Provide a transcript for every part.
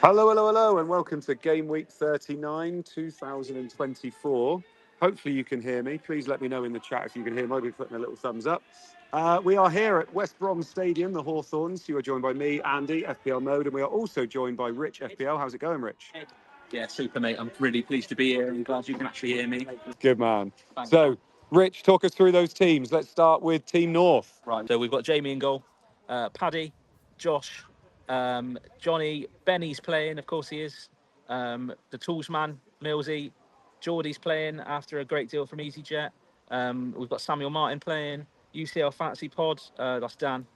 Hello, hello, hello, and welcome to Game Week 39, 2024. Hopefully you can hear me. Please let me know in the chat if you can hear me. I'll be putting a little thumbs up. We are here at West Brom Stadium, the Hawthorns. You are joined by me, Andy, FPL Mode, and we are also joined by Rich, FPL. How's it going, Rich? Yeah, super, mate. I'm really pleased to be here. I'm glad you can actually hear me. Good man. So, Rich, talk us through those teams. Let's start with Team North. Right. So we've got Jamie in goal, Paddy, Josh, Johnny, Benny's playing, of course he is. The Tools man, Millsy, Geordie's playing after a great deal from EasyJet. We've got Samuel Martin playing, UCL Fantasy Pod, that's Dan.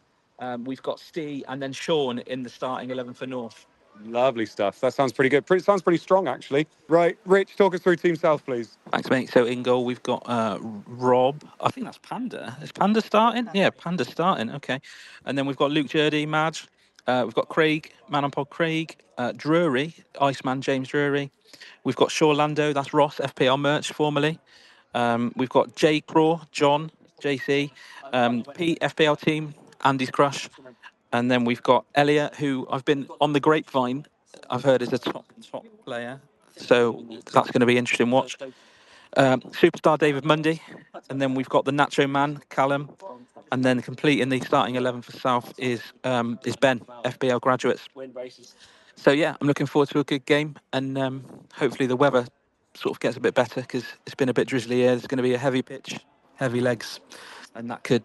We've got Steve and then Sean in the starting 11 for North. Lovely stuff. That sounds pretty good. Sounds pretty strong, actually. Right, Rich, talk us through Team South, please. Thanks, mate. So in goal, we've got Rob. I think that's Panda. Is Panda starting? Yeah, Panda's starting. Okay. And then we've got Luke Jurdy, Madge. We've got Craig, Man on Pod Craig. Drury, Iceman James Drury. We've got Shaw Lando. That's Ross, FPL Merch, formerly. We've got J Craw, John, JC. Pete, FPL team, Andy's crush. And then we've got Elliot, who I've been on the grapevine, I've heard is a top player. So that's going to be interesting watch. Superstar David Mundy. And then we've got the Nacho Man, Callum. And then completing the starting 11 for South is Ben, FBL graduates. So yeah, I'm looking forward to a good game. And hopefully the weather sort of gets a bit better because it's been a bit drizzly here. There's going to be a heavy pitch, heavy legs. And that could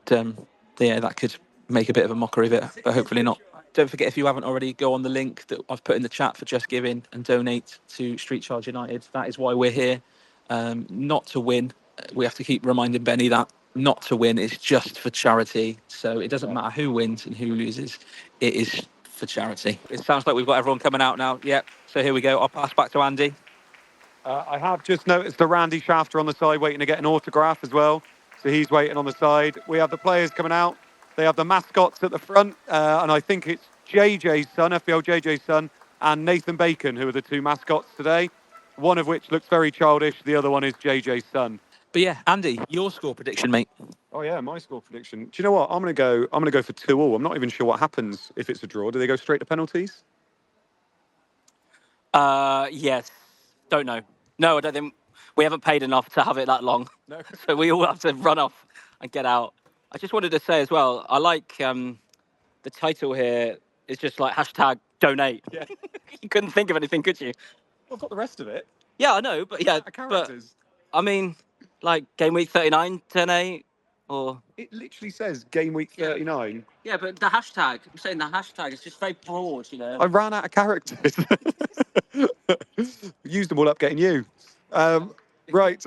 make a bit of a mockery of it, but hopefully not. Don't forget, if you haven't already, go on the link that I've put in the chat for Just Giving and donate to Street Charge United. That is why we're here, not to win. We have to keep reminding Benny that not to win is just for charity. So it doesn't matter who wins and who loses. It is for charity. It sounds like we've got everyone coming out now. Yep. So here we go. I'll pass back to Andy. I have just noticed the Randy Shafter on the side waiting to get an autograph as well. So he's waiting on the side. We have the players coming out. They have the mascots at the front. And I think it's JJ's son, FPL JJ's son, and Nathan Bacon, who are the two mascots today. One of which looks very childish. The other one is JJ's son. But yeah, Andy, your score prediction, mate. Oh yeah, my score prediction. Do you know what? I'm gonna go for 2-2. I'm not even sure what happens if it's a draw. Do they go straight to penalties? Yes. Don't know. No, I don't think we haven't paid enough to have it that long. No. So we all have to run off and get out. I just wanted to say as well, I like the title here is just like hashtag donate. Yeah. You couldn't think of anything, could you? I've got the rest of it. Yeah, I know, but yeah, Characters. But I mean, like game week 39, 10-8, or It literally says game week 39. yeah, but the hashtag. I'm saying the hashtag is just very broad, you know. I ran out of characters. Used them all up getting you. Right.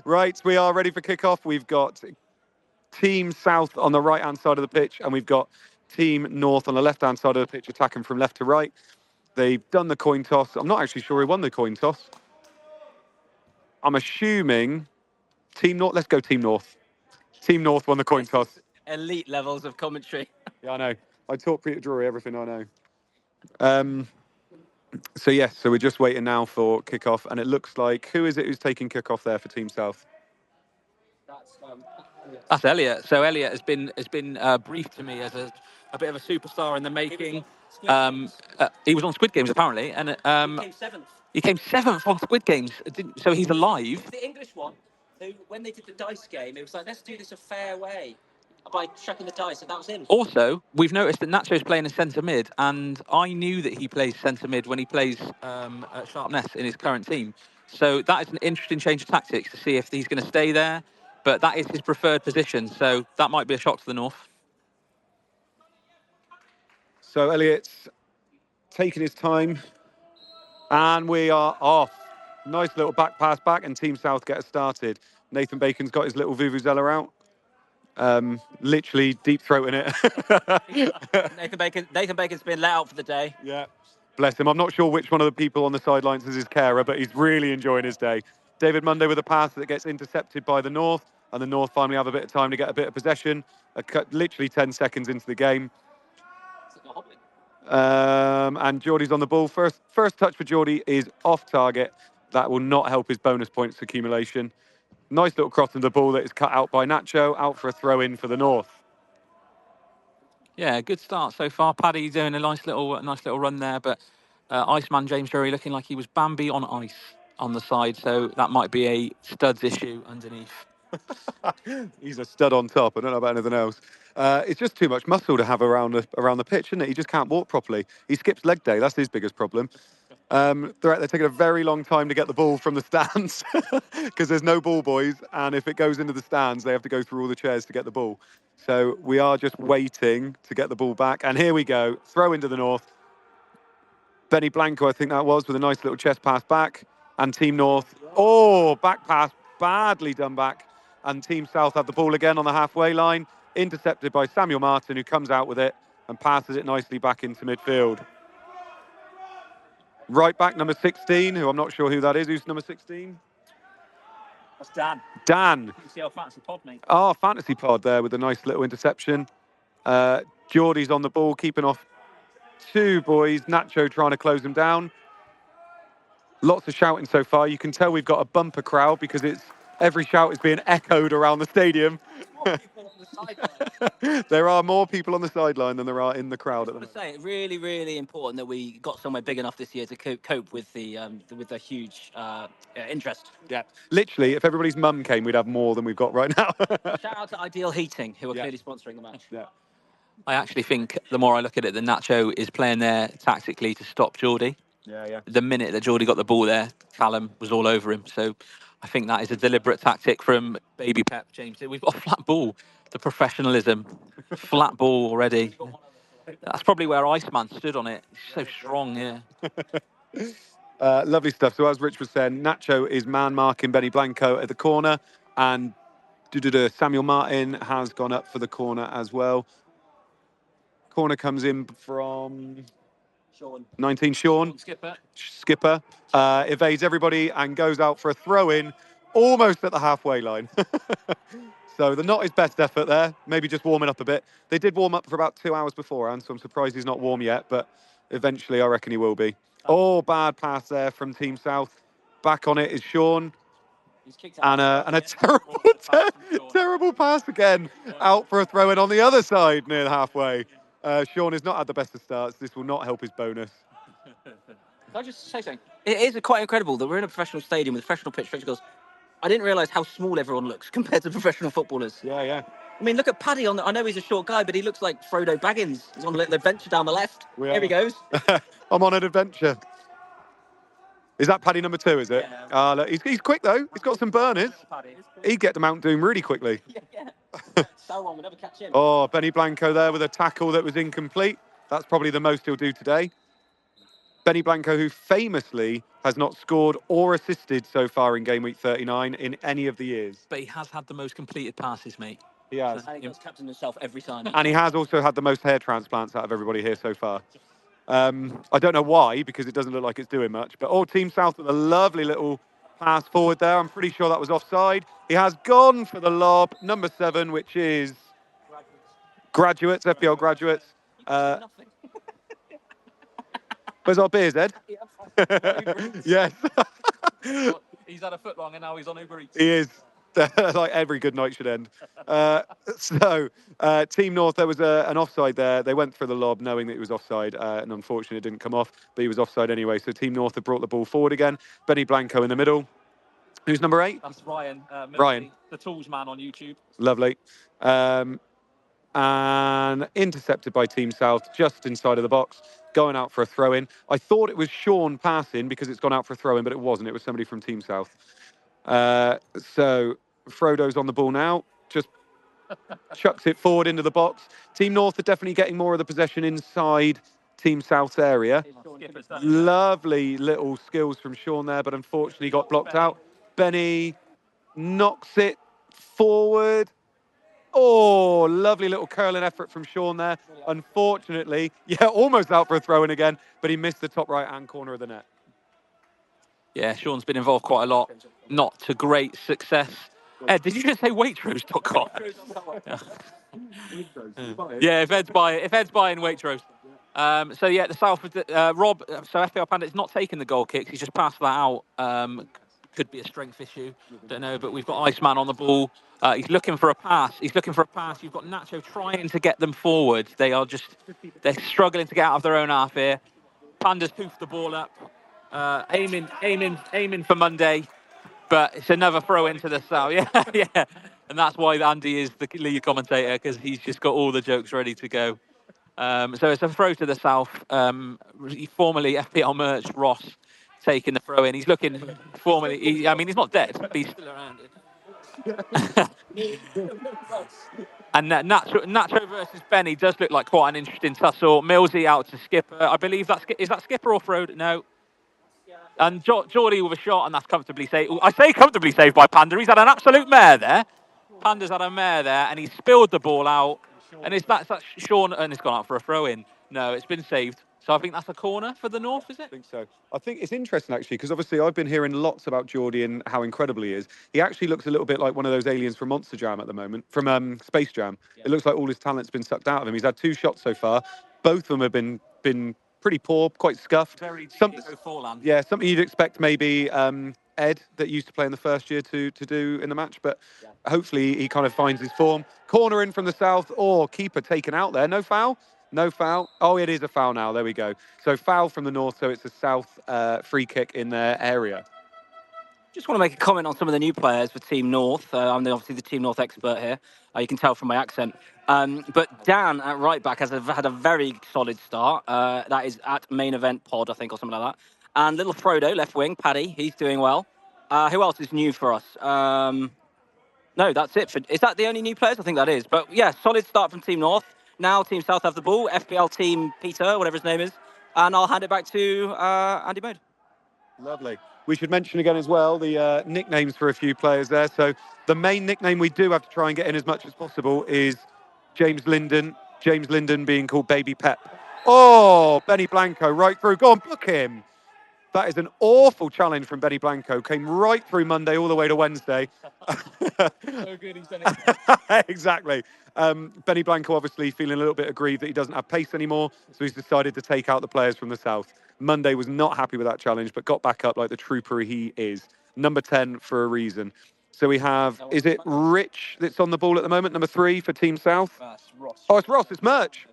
Right, we are ready for kickoff. We've got Team South on the right-hand side of the pitch, and we've got Team North on the left-hand side of the pitch attacking from left to right. They've done the coin toss. I'm not actually sure who won the coin toss. I'm assuming Team North. Let's go Team North. Team North won the coin toss. Elite levels of commentary. Yeah, I know. I talk Peter Drury, everything I know. So yes, so we're just waiting now for kickoff, and it looks like who is it who's taking kickoff there for Team South? That's Elliot. So Elliot has been briefed to me as a bit of a superstar in the making. He was on Squid Games apparently, and He came seventh. he came seventh on Squid Games. So he's alive. The English one, who when they did the dice game, it was like, let's do this a fair way by chucking the dice, and that was him. Also, we've noticed that Nacho's playing as centre mid, and I knew that he plays centre mid when he plays at Sharpness in his current team. So that is an interesting change of tactics to see if he's going to stay there. But that is his preferred position, so that might be a shock to the North. So Elliot's taking his time, and we are off. Nice little back pass back, and Team South get us started. Nathan Bacon's got his little vuvuzela out. Literally deep throating it. Nathan Bacon's been let out for the day. Yeah, bless him. I'm not sure which one of the people on the sidelines is his carer, but he's really enjoying his day. David Munday with a pass that gets intercepted by the North, and the North finally have a bit of time to get a bit of possession. Literally 10 seconds into the game. And Geordie's on the ball. First touch for Geordie is off target. That will not help his bonus points accumulation. Nice little cross of the ball that is cut out by Nacho, out for a throw-in for the North. Yeah, good start so far. Paddy doing a nice little run there, but Iceman James Drury looking like he was Bambi on ice on the side, so that might be a studs issue underneath. He's a stud on top. I don't know about anything else. It's just too much muscle to have around the pitch, isn't it? He just can't walk properly. He skips leg day. That's his biggest problem. They're taking a very long time to get the ball from the stands because there's no ball boys, and if it goes into the stands, they have to go through all the chairs to get the ball. So we are just waiting to get the ball back. And here we go. Throw into the north. Benny Blanco, I think that was, with a nice little chest pass back. And Team North, back pass, badly done back. And Team South have the ball again on the halfway line, intercepted by Samuel Martin, who comes out with it and passes it nicely back into midfield. Right back, number 16, who I'm not sure who that is. Who's number 16? That's Dan. Dan. You can see our fancy pod, mate. Oh, fantasy pod there with a nice little interception. Geordie's on the ball, keeping off two boys. Nacho trying to close them down. Lots of shouting so far. You can tell we've got a bumper crowd because every shout is being echoed around the stadium. More people on the sideline. There are more people on the sideline than there are in the crowd at the I moment. say, really, really important that we got somewhere big enough this year to cope with the huge interest. Yeah, literally, if everybody's mum came, we'd have more than we've got right now. Shout out to Ideal Heating, who are Yeah. clearly sponsoring the match. Yeah. I actually think the more I look at it, that Nacho is playing there tactically to stop Geordie. Yeah. The minute that Geordie got the ball there, Callum was all over him. So I think that is a deliberate tactic from Baby Pep, James. We've got a flat ball. The professionalism. Flat ball already. That's probably where Iceman stood on it. He's so strong, yeah. Lovely stuff. So as Rich was saying, Nacho is man marking Benny Blanco at the corner, and Samuel Martin has gone up for the corner as well. Corner comes in from Sean. 19 Sean. Skipper evades everybody and goes out for a throw-in almost at the halfway line. So not his best effort there, maybe just warming up a bit. They did warm up for about 2 hours beforehand, so I'm surprised he's not warm yet, but eventually I reckon he will be. Bad pass there from Team South. Back on it is Sean. And a terrible pass again, out for a throw-in on the other side near the halfway. Sean has not had the best of starts. This will not help his bonus. Can I just say something? It is quite incredible that we're in a professional stadium with professional pitch fixtures. I didn't realise how small everyone looks compared to professional footballers. Yeah. I mean, look at Paddy I know he's a short guy, but he looks like Frodo Baggins. He's on a little adventure down the left. Here he goes. I'm on an adventure. Is that Paddy number 2, is it? Yeah. Look, he's quick, though. He's got some burners. He'd get to Mount Doom really quickly. Yeah. Sauron would never catch him. Benny Blanco there with a tackle that was incomplete. That's probably the most he'll do today. Benny Blanco, who famously has not scored or assisted so far in game week 39 in any of the years. But he has had the most completed passes, mate. He has. And he does captain himself every time. And he has also had the most hair transplants out of everybody here so far. I don't know why, because it doesn't look like it's doing much. But Team South with a lovely little pass forward there. I'm pretty sure that was offside. He has gone for the lob, number 7, which is Graduates, FPL Graduates. Nothing. Where's our beers, Ed? Yes. He's had a foot long and now he's on Uber Eats. He is. Like every good night should end. Team North, there was an offside there. They went for the lob knowing that it was offside, and unfortunately it didn't come off, but he was offside anyway. So Team North have brought the ball forward again. Benny Blanco in the middle. Who's number 8? That's Ryan. Ryan. The Tools Man on YouTube. Lovely. And intercepted by Team South just inside of the box, going out for a throw-in. I thought it was Sean passing because it's gone out for a throw-in, but it wasn't. It was somebody from Team South. So Frodo's on the ball now, just chucks it forward into the box. Team North are definitely getting more of the possession inside Team South's area. Lovely little skills from Sean there, but unfortunately got blocked out. Benny knocks it forward. Lovely little curling effort from Sean there. Unfortunately, almost out for a throw-in again, but he missed the top right-hand corner of the net. Yeah, Sean's been involved quite a lot. Not to great success. Ed, did you just say Waitrose.com? Yeah, if Ed's buying Waitrose. The South, Rob, so FPL Pandit's not taking the goal kicks. He's just passed that out. Could be a strength issue. Don't know, but we've got Iceman on the ball. He's looking for a pass. You've got Nacho trying to get them forward. They're struggling to get out of their own half here. Panda's poofed the ball up, aiming for Monday, but it's another throw into the south. Yeah, yeah, and that's why Andy is the lead commentator, because he's just got all the jokes ready to go. So it's a throw to the south. Formerly FPL merch Ross taking the throw in. He's looking formerly. I mean, he's not dead, but he's still around it. And Nacho versus Benny does look like quite an interesting tussle. Millsy out to Skipper. I believe is that Skipper off road? No. And Geordie with a shot, and that's comfortably saved. I say comfortably saved by Panda. He's had an absolute mare there. Panda's had a mare there, and he's spilled the ball out. And that's Sean, and it's gone out for a throw in. No, it's been saved. So I think that's a corner for the North, is it? I think so. I think it's interesting, actually, because obviously I've been hearing lots about Geordie and how incredible he is. He actually looks a little bit like one of those aliens from Monster Jam at the moment, from Space Jam. Yeah. It looks like all his talent's been sucked out of him. He's had 2 shots so far. Both of them have been pretty poor, quite scuffed. Very forehand. Yeah, something you'd expect maybe Ed, that used to play in the first year, to do in the match, but hopefully he kind of finds his form. Corner in from the south, or keeper taken out there. No foul? No foul. Oh, it is a foul now. There we go. So foul from the north, so it's a south free kick in their area. Just want to make a comment on some of the new players for Team North. I'm obviously the Team North expert here. You can tell from my accent. But Dan at right back has had a very solid start. That is at Main Event Pod, I think, or something like that. And little Frodo, left wing, Paddy, he's doing well. Who else is new for us? No, that's it. Is that the only new players? I think that is. But yeah, solid start from Team North. Now Team South have the ball. FPL Team Peter, whatever his name is. And I'll hand it back to Andy Mode. Lovely. We should mention again as well the nicknames for a few players there. So the main nickname we do have to try and get in as much as possible is James Linden. James Linden being called Baby Pep. Oh, Benny Blanco right through. Go on, book him. That is an awful challenge from Benny Blanco. Came right through Monday all the way to Wednesday. So good, he's done it. Exactly. Benny Blanco obviously feeling a little bit aggrieved that he doesn't have pace anymore, so he's decided to take out the players from the south. Monday was not happy with that challenge, but got back up like the trooper he is. Number 10 for a reason. So we have, is it Rich that's on the ball at the moment? Number 3 for Team South? That's Ross. Oh, it's Ross, it's Merch.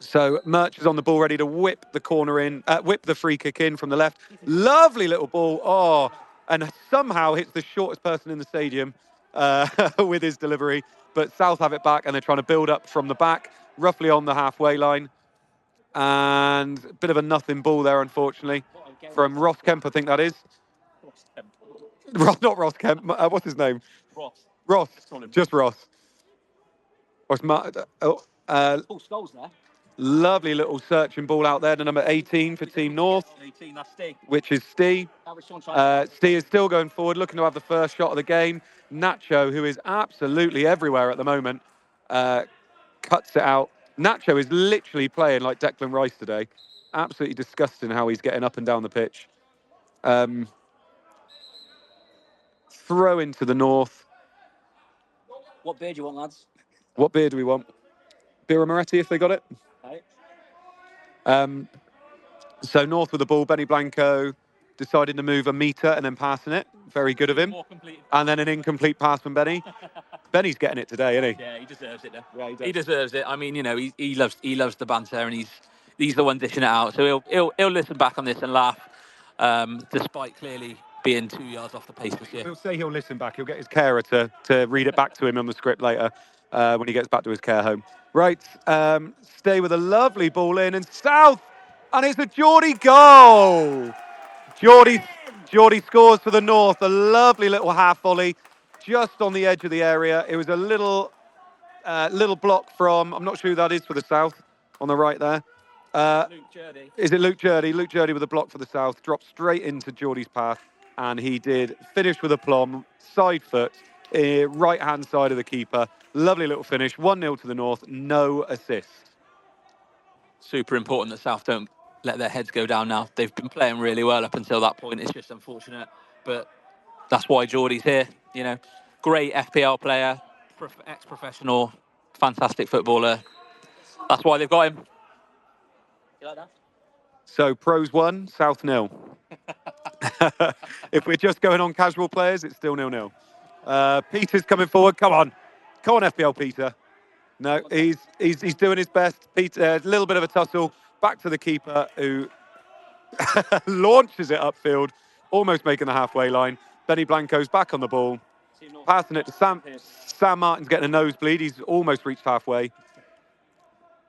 So Merch is on the ball, ready to whip the corner in, whip the free kick in from the left. Lovely little ball. Oh, and somehow hits the shortest person in the stadium with his delivery. But South have it back, and they're trying to build up from the back, roughly on the halfway line. And a bit of a nothing ball there, unfortunately, from Ross Kemp, I think that is. Not Ross Kemp. What's his name? Ross. Just Ross. Or it's Skulls there. Lovely little searching ball out there to number 18 for Team North, 18, that's Steve. which is Steve. Steve is still going forward, looking to have the first shot of the game. Nacho, who is absolutely everywhere at the moment, cuts it out. Nacho is literally playing like Declan Rice today. Absolutely disgusting how he's getting up and down the pitch. Throw into the North. What beer do you want, lads? What beer do we want? Birra Moretti, if they got it. So North with the ball, Benny Blanco deciding to move a metre and then passing it. Very good of him. And then an incomplete pass from Benny. Benny's getting it today, isn't he? Yeah, he deserves it. Though. Yeah, he deserves it. I mean, you know, he loves the banter, and he's the one dishing it out. So he'll listen back on this and laugh, despite clearly being 2 yards off the pace this year. He'll say he'll listen back. He'll get his carer to read it back to him on the script later when he gets back to his care home. Right, stay with a lovely ball in, and South, and it's a Geordie goal. Geordie scores for the North. A lovely little half volley, just on the edge of the area. It was a little block from, I'm not sure who that is for the South, on the right there. Luke Jurdy. Is it Luke Jurdy? Luke Jurdy with a block for the South, dropped straight into Geordie's path, and he did finish with aplomb, side foot, right-hand side of the keeper. Lovely little finish, 1-0 to the North, no assist. Super important that South don't let their heads go down now. They've been playing really well up until that point. It's just unfortunate, but that's why Geordie's here. You know, great FPL player, ex-professional, fantastic footballer. That's why they've got him. You like that? So pros 1, South 0. If we're just going on casual players, it's still 0-0. Peter's coming forward. Come on, FPL Peter. No, he's doing his best. Peter, a little bit of a tussle. back to the keeper, who launches it upfield, almost making the halfway line. Benny Blanco's back on the ball, passing it to Sam. Sam Martin's getting a nosebleed. He's almost reached halfway.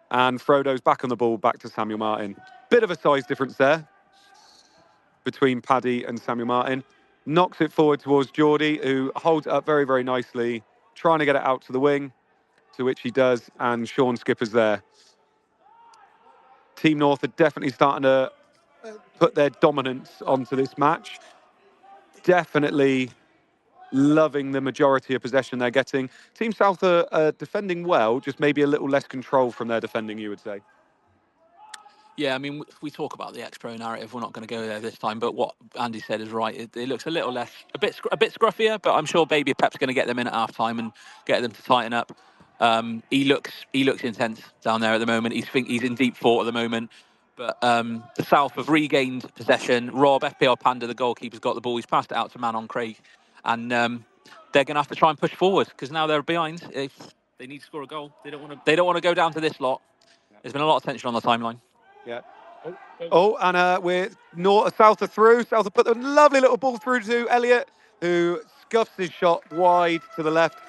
And Frodo's back on the ball, back to Samuel Martin. Bit of a size difference there between Paddy and Samuel Martin. Knocks it forward towards Geordie, who holds it up very, very nicely, trying to get it out to the wing, to which he does, and Sean Skipper's there. Team North are definitely starting to put their dominance onto this match. Definitely loving the majority of possession they're getting. Team South are defending well, just maybe a little less control from their defending, you would say. Yeah, I mean, we talk about the ex-pro narrative. We're not going to go there this time, but what Andy said is right. It looks a little less, a bit scruffier, but I'm sure Baby Pep's going to get them in at half time and get them to tighten up. He looks intense down there at the moment. He's in deep thought at the moment. But the South have regained possession. Rob, FPL Panda, the goalkeeper's got the ball. He's passed it out to Manon Craig, and they're going to have to try and push forward because now they're behind. If they need to score a goal, they don't want to go down to this lot. There's been a lot of tension on the timeline. Yeah. Oh, and we're South are through. South have put the lovely little ball through to Elliott, who scuffs his shot wide to the left.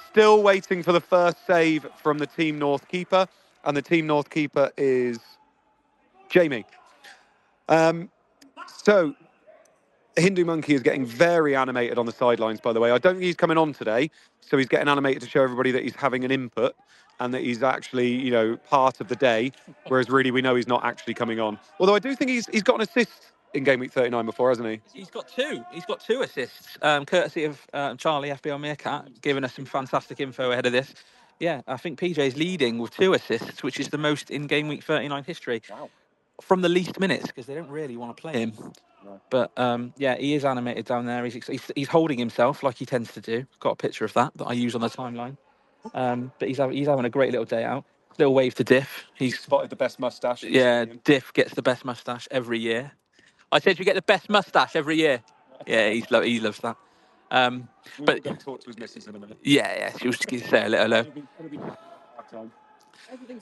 Still waiting for the first save from the Team North keeper. And the Team North keeper is Jamie. So Hindu Monkey is getting very animated on the sidelines, by the way. I don't think he's coming on today, so he's getting animated to show everybody that he's having an input and that he's actually, part of the day, whereas really we know he's not actually coming on. Although I do think he's got an assist in game week 39 before, hasn't he? He's got two. He's got two assists, courtesy of Charlie, FBL Meerkat, giving us some fantastic info ahead of this. Yeah, I think PJ's leading with 2 assists, which is the most in game week 39 history. Wow. From the least minutes, because they don't really want to play him. But yeah, he is animated down there. He's holding himself like he tends to do. Got a picture of that I use on the timeline. But he's having a great little day out. Little wave to Diff. He's spotted the best mustache. Yeah, Diff gets the best mustache every year. I said you get the best mustache every year. Yeah, he loves that. But talk to his missus in a minute. Yeah, she was going to say a little. Everything's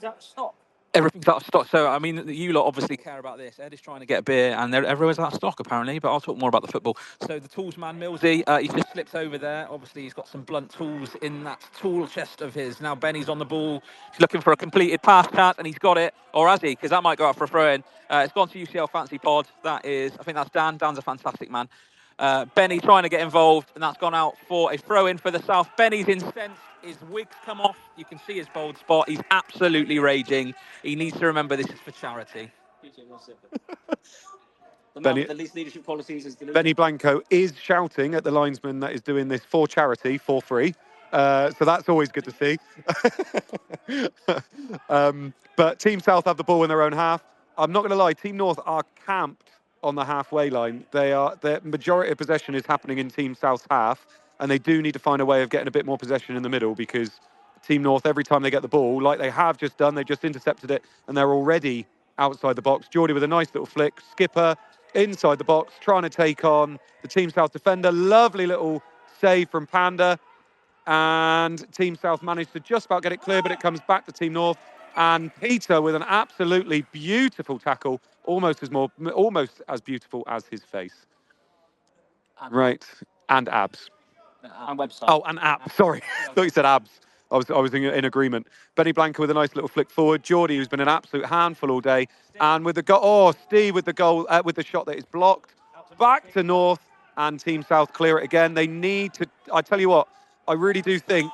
out of stock. Everything's out of stock. So, I mean, you lot obviously care about this. Ed is trying to get a beer, and everyone's out of stock, apparently, but I'll talk more about the football. So, the tools man, Millsy, he just slips over there. Obviously, he's got some blunt tools in that tool chest of his. Now, Benny's on the ball. He's looking for a completed pass chance, and he's got it. Or has he? Because that might go out for a throw-in. It's gone to UCL Fancy Pod. I think that's Dan. Dan's a fantastic man. Benny trying to get involved, and that's gone out for a throw-in for the South. Benny's incensed. His wig's come off. You can see his bald spot. He's absolutely raging. He needs to remember this is for charity. The least leadership policies is Benny Blanco is shouting at the linesman that is doing this for charity, for free. So that's always good to see. But Team South have the ball in their own half. I'm not going to lie, Team North are camped on the halfway line. Their majority of possession is happening in Team South's half, and they do need to find a way of getting a bit more possession in the middle, because Team North, every time they get the ball, like they have just done, they've just intercepted it, and they're already outside the box. Geordie with a nice little flick. Skipper inside the box, trying to take on the Team South defender. Lovely little save from Panda. And Team South managed to just about get it clear, but it comes back to Team North. And Peter with an absolutely beautiful tackle, almost as beautiful as his face. Right. And abs. And website. Oh, and abs. Sorry. I thought you said abs. I was in agreement. Benny Blanco with a nice little flick forward. Geordie, who's been an absolute handful all day. And with the goal, Steve with the goal, with the shot that is blocked. Back to North, and Team South clear it again. They need to, I tell you what, I really do think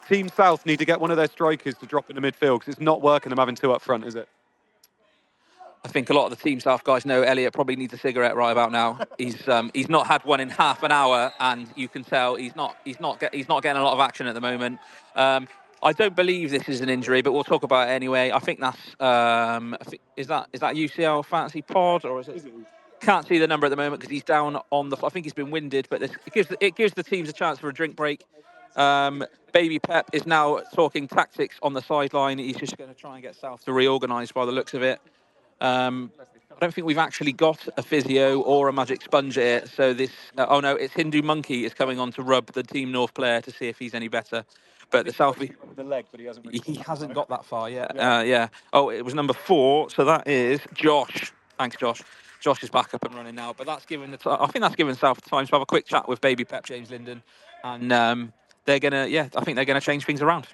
Team South need to get one of their strikers to drop into midfield, because it's not working them having 2 up front, is it? I think a lot of the Team South guys know Elliot probably needs a cigarette right about now. He's not had one in half an hour, and you can tell he's not getting a lot of action at the moment. I don't believe this is an injury, but we'll talk about it anyway. I think that's is that UCL Fantasy Pod, or is it? Can't see the number at the moment because he's down on the. I think he's been winded, but it gives the teams a chance for a drink break. Baby Pep is now talking tactics on the sideline. He's just going to try and get South to reorganise by the looks of it. I don't think we've actually got a physio or a magic sponge here. So this, it's Hindu Monkey is coming on to rub the Team North player to see if he's any better. But the South, with the leg, but he hasn't got that far yet. Yeah. Oh, it was number 4, so that is Josh. Thanks, Josh. Josh is back up and running now, but that's given I think that's given South time to have a quick chat with Baby Pep James Linden, and they're gonna, I think they're gonna change things around.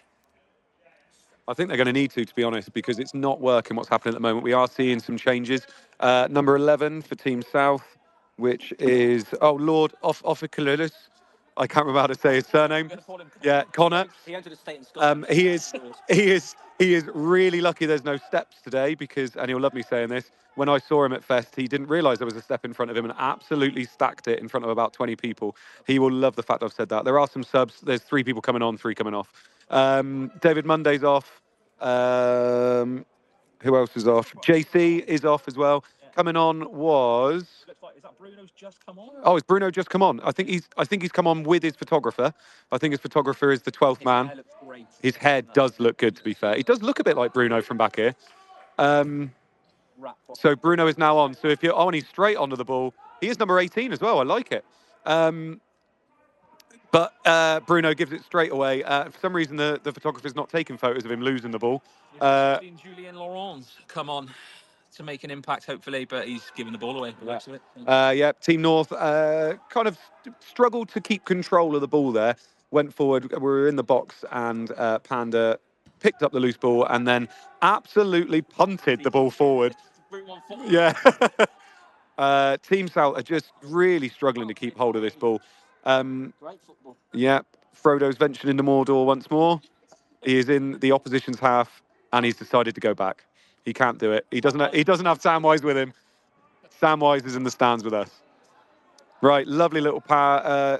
I think they're going to need to be honest, because it's not working what's happening at the moment. We are seeing some changes. Number 11 for Team South, which is Lord Ophicalulus. I can't remember how to say his surname. Yeah, Connor. He entered a state in Scotland. He is really lucky there's no steps today, because, and he'll love me saying this, when I saw him at Fest, he didn't realise there was a step in front of him and absolutely stacked it in front of about 20 people. He will love the fact I've said that. There are some subs. There's 3 people coming on, 3 coming off. David Monday's off. Who else is off? JC is off as well. Coming on was. Is that Bruno's just come on? Oh, is Bruno just come on? I think he's come on with his photographer. I think his photographer is the 12th man. His hair does look good, to be fair. He does look a bit like Bruno from back here. So Bruno is now on. So if you're on, he's straight onto the ball. He is number 18 as well. I like it. But Bruno gives it straight away. For some reason, the photographer's not taking photos of him losing the ball. Julien Laurent come on to make an impact, hopefully, but he's giving the ball away. Team North kind of struggled to keep control of the ball there. Went forward, we were in the box, and Panda picked up the loose ball and then absolutely punted the ball forward. Yeah. Team South are just really struggling to keep hold of this ball. Great football. Yeah, Frodo's ventured into Mordor once more. He is in the opposition's half, and he's decided to go back. He can't do it. He doesn't have Samwise with him. Samwise is in the stands with us. Right, lovely little power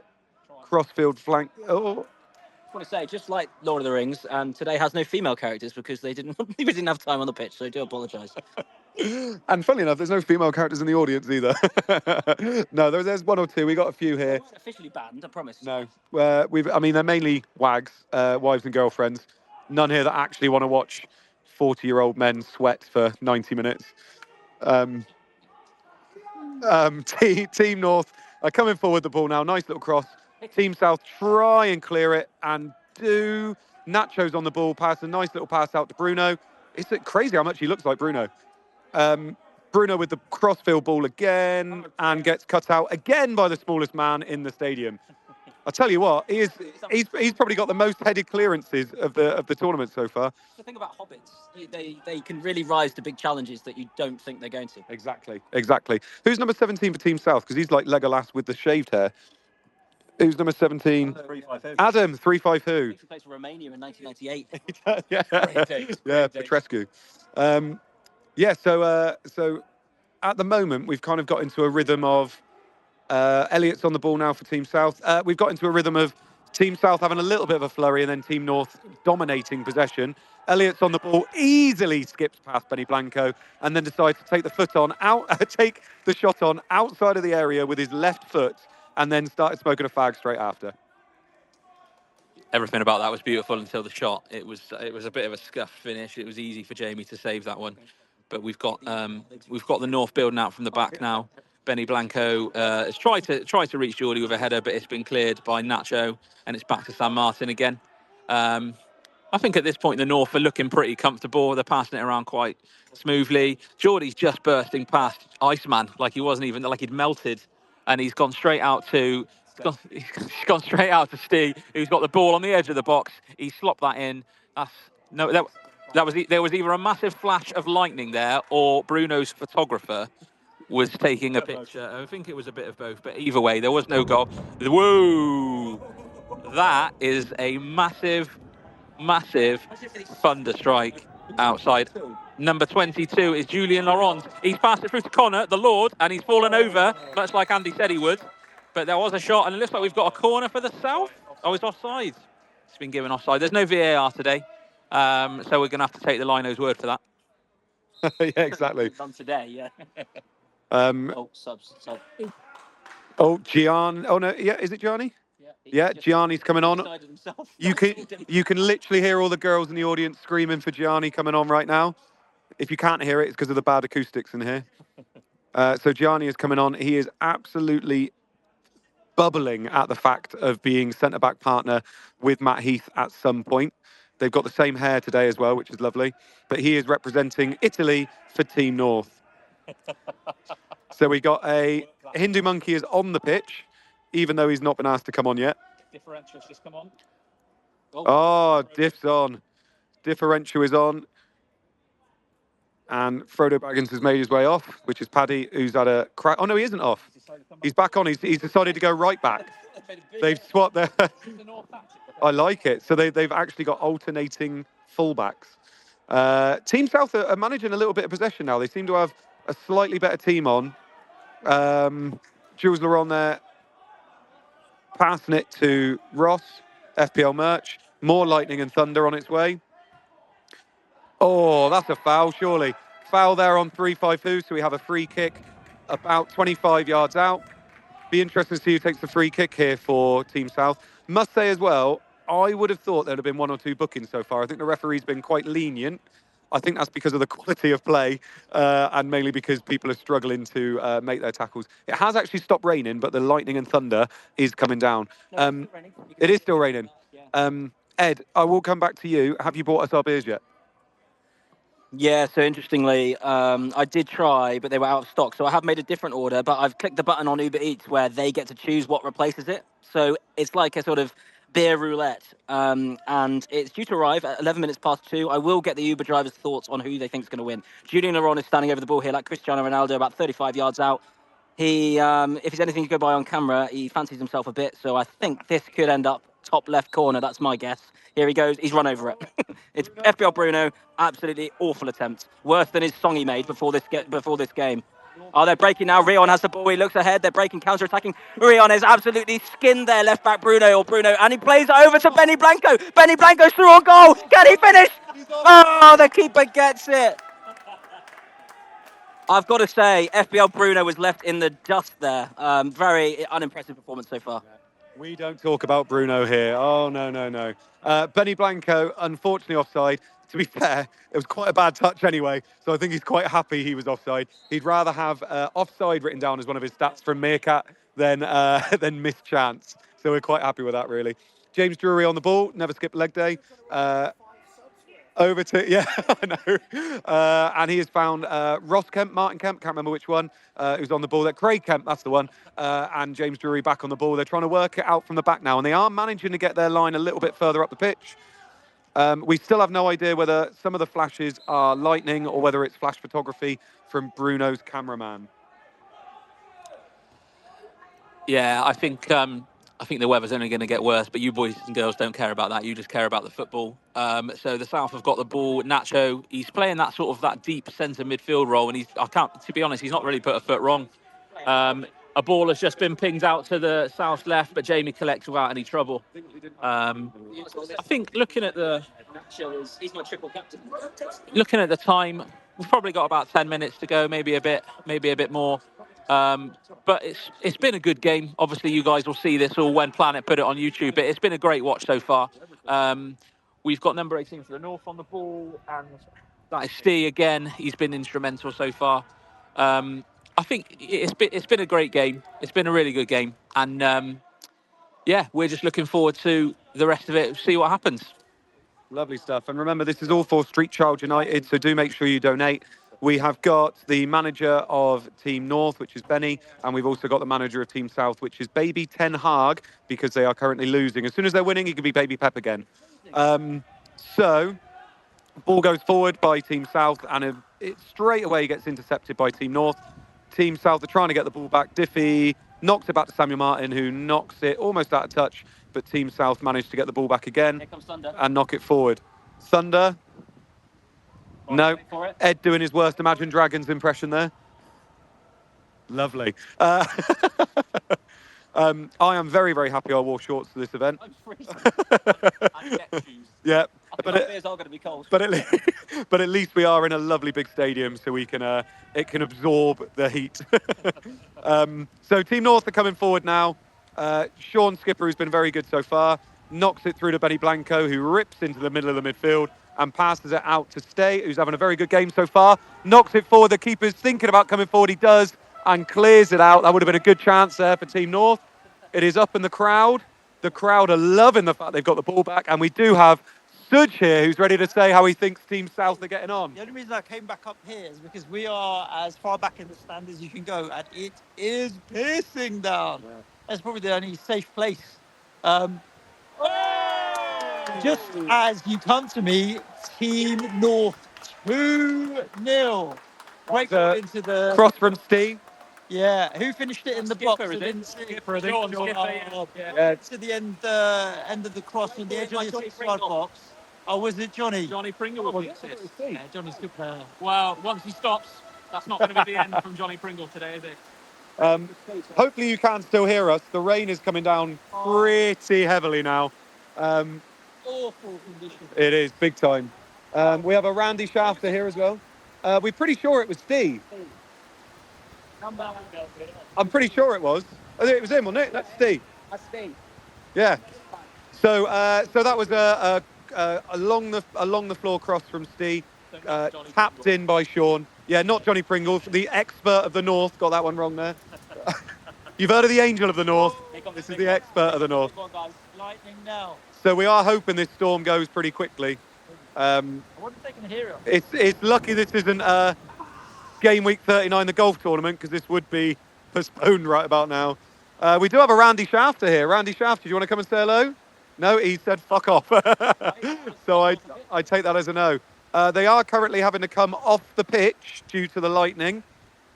crossfield flank. Oh, I want to say, just like Lord of the Rings, today has no female characters because we didn't have time on the pitch, so I do apologise. and funnily enough, there's no female characters in the audience either. No, there's 1 or 2. We got a few here. Officially banned, I promise. No, they're mainly wags, wives and girlfriends. None here that actually want to watch 40-year-old men sweat for 90 minutes. Team North are coming forward the ball now. Nice little cross. Team South try and clear it, and do. Nacho's on the ball. Pass a nice little pass out to Bruno. It's crazy how much he looks like Bruno. Bruno with the crossfield ball again, and gets cut out again by the smallest man in the stadium. I tell you what, he's probably got the most headed clearances of the tournament so far. The thing about hobbits, they can really rise to big challenges that you don't think they're going to. Exactly. Who's number 17 for Team South? Because he's like Legolas with the shaved hair. Who's number 17? Adam 35 who? He plays for Romania in 1998. Yeah, Petrescu. So at the moment we've kind of got into a rhythm of Elliot's on the ball now for Team South. We've got into a rhythm of Team South having a little bit of a flurry and then Team North dominating possession. Elliot's on the ball, easily skips past Benny Blanco, and then decides to take the shot on outside of the area with his left foot, and then started smoking a fag straight after. Everything about that was beautiful until the shot. It was a bit of a scuffed finish. It was easy for Jamie to save that one, but we've got the North building out from the back now. Benny Blanco has tried to reach Geordie with a header, but it's been cleared by Nacho, and it's back to San Martin again. I think at this point the North are looking pretty comfortable. They're passing it around quite smoothly. Geordie's just bursting past Iceman like he'd melted, and he's gone straight out to Steve, who's got the ball on the edge of the box. He slopped that in. There was either a massive flash of lightning there, or Bruno's photographer was taking a picture. I think it was a bit of both, but either way, there was no goal. Whoa! That is a massive thunder strike outside. Number 22 is Julien Laurent. He's passed it through to Connor, the Lord, and he's fallen over, much like Andy said he would. But there was a shot, and it looks like we've got a corner for the South. Oh, it's offside. It's been given offside. There's no VAR today, so we're going to have to take the lino's word for that. Yeah, exactly. Done today, yeah. Subs. Oh, Gian. Oh no, yeah, is it Gianni? Yeah, Gianni's coming on. You can literally hear all the girls in the audience screaming for Gianni coming on right now. If you can't hear it, it's because of the bad acoustics in here. So Gianni is coming on. He is absolutely bubbling at the fact of being centre-back partner with Matt Heath at some point. They've got the same hair today as well, which is lovely. But he is representing Italy for Team North. So we got a Hindu Monkey is on the pitch, even though he's not been asked to come on yet. Differentials just come on. Oh, Diff's on. Differential is on. And Frodo Baggins has made his way off, which is Paddy, who's had a crack. Oh, no, he isn't off. He's back on. He's decided to go right back. They've swapped their... I like it. So they've actually got alternating fullbacks. Team South are managing a little bit of possession now. They seem to have a slightly better team on. Jules Laurent there, passing it to Ross, FPL merch. More lightning and thunder on its way. Oh, that's a foul, surely. Foul there on 3-5-2, so we have a free kick about 25 yards out. Be interesting to see who takes the free kick here for Team South. Must say as well, I would have thought there'd have been 1 or 2 bookings so far. I think the referee's been quite lenient. I think that's because of the quality of play and mainly because people are struggling to make their tackles. It has actually stopped raining, but the lightning and thunder is coming down. It is still raining. Ed, I will come back to you. Have you bought us our beers yet? Yeah, so interestingly, I did try, but they were out of stock. So I have made a different order, but I've clicked the button on Uber Eats where they get to choose what replaces it. So it's like a sort of beer roulette. And it's due to arrive at 11 minutes past 2. I will get the Uber driver's thoughts on who they think is going to win. Julian Laurent is standing over the ball here like Cristiano Ronaldo, about 35 yards out. He, if he's anything to go by on camera, he fancies himself a bit. So I think this could end up top left corner. That's my guess. Here he goes. He's run over it. It's FPL Bruno. Absolutely awful attempt. Worse than his song he made before this game. Oh, they're breaking now. Rion has the ball. He looks ahead. They're breaking, counter-attacking. Rion has absolutely skinned their left-back Bruno, and he plays it over to Benny Blanco. Benny Blanco's through on goal. Can he finish? Oh, the keeper gets it. I've got to say, FPL Bruno was left in the dust there. Very unimpressive performance so far. We don't talk about Bruno here. Oh, no. Benny Blanco, unfortunately offside. To be fair, it was quite a bad touch anyway, so I think he's quite happy he was offside. He'd rather have offside written down as one of his stats from Meerkat than missed chance. So we're quite happy with that, really. James Drury on the ball, never skip leg day. Over to, yeah, I know. And he has found Ross Kemp, Martin Kemp, can't remember which one, who's on the ball there. Craig Kemp, that's the one. And James Drury back on the ball. They're trying to work it out from the back now, and they are managing to get their line a little bit further up the pitch. We still have no idea whether some of the flashes are lightning or whether it's flash photography from Bruno's cameraman. Yeah, I think the weather's only going to get worse, but you boys and girls don't care about that. You just care about the football. So the South have got the ball. Nacho, he's playing that deep centre midfield role, and to be honest, he's not really put a foot wrong. A ball has just been pinged out to the South left, but Jamie collects without any trouble. I think looking at the time, we've probably got about 10 minutes to go, maybe a bit more. But it's been a good game. Obviously, you guys will see this all when Planet put it on YouTube. But it's been a great watch so far. We've got number 18 for the North on the ball, and that is Steve again. He's been instrumental so far. I think it's been a great game. It's been a really good game, and yeah, we're just looking forward to the rest of it. See what happens. Lovely stuff. And remember, this is all for Street Child United, so do make sure you donate. We have got the manager of Team North, which is Benny, and we've also got the manager of Team South, which is Baby Ten Hag, because they are currently losing. As soon as they're winning, he can be Baby Pep again. So, ball goes forward by Team South, and it straight away gets intercepted by Team North. Team South are trying to get the ball back. Diffie knocks it back to Samuel Martin, who knocks it almost out of touch, but Team South managed to get the ball back again and knock it forward. Thunder. No. Ed doing his worst Imagine Dragons impression there. Lovely. I am very, very happy I wore shorts to this event. I'm freezing. I get shoes. Yeah. But beers are going to be cold. But at least we are in a lovely big stadium, so we can it can absorb the heat. So Team North are coming forward now. Sean Skipper, who's been very good so far, knocks it through to Benny Blanco, who rips into the middle of the midfield and passes it out to Stay, who's having a very good game so far. Knocks it forward. The keeper's thinking about coming forward. He does, and clears it out. That would have been a good chance there for Team North. It is up in the crowd. The crowd are loving the fact they've got the ball back. And we do have Suj here, who's ready to say how he thinks Team South are getting on. The only reason I came back up here is because we are as far back in the stand as you can go, and it is pissing down. Yeah. That's probably the only safe place. Just as you come to me, Team North 2-0. Great goal into the cross from Steve. Yeah, who finished it in the Skipper, box? is I it? didn't see it. Skipper, I think. Sean, Skipper, yeah. To the end of the cross on the edge of the Johnny 6-yard Pringle. box. Oh, was it Johnny? Johnny Pringle will be assist. Yeah, Johnny's good player. Well, once he stops, that's not going to be the end from Johnny Pringle today, is it? Hopefully you can still hear us. The rain is coming down pretty heavily now. Awful conditions. It is, big time. We have a Randy Shafter here as well. We're pretty sure it was Steve. I'm pretty sure it was. I think it was him, wasn't it? That's Steve. That's Steve. Yeah. So that was a along the floor cross from Steve, tapped in by Sean. Yeah, not Johnny Pringle, the expert of the North. Got that one wrong there. You've heard of the Angel of the North. This is the expert of the North. Lightning now. So we are hoping this storm goes pretty quickly. I wonder if they can hear us. It's lucky this isn't game week 39, the golf tournament, because this would be postponed right about now. We do have a Randy Shafter here. Randy Shafter, do you want to come and say hello? No, he said fuck off. So I take that as a no. They are currently having to come off the pitch due to the lightning,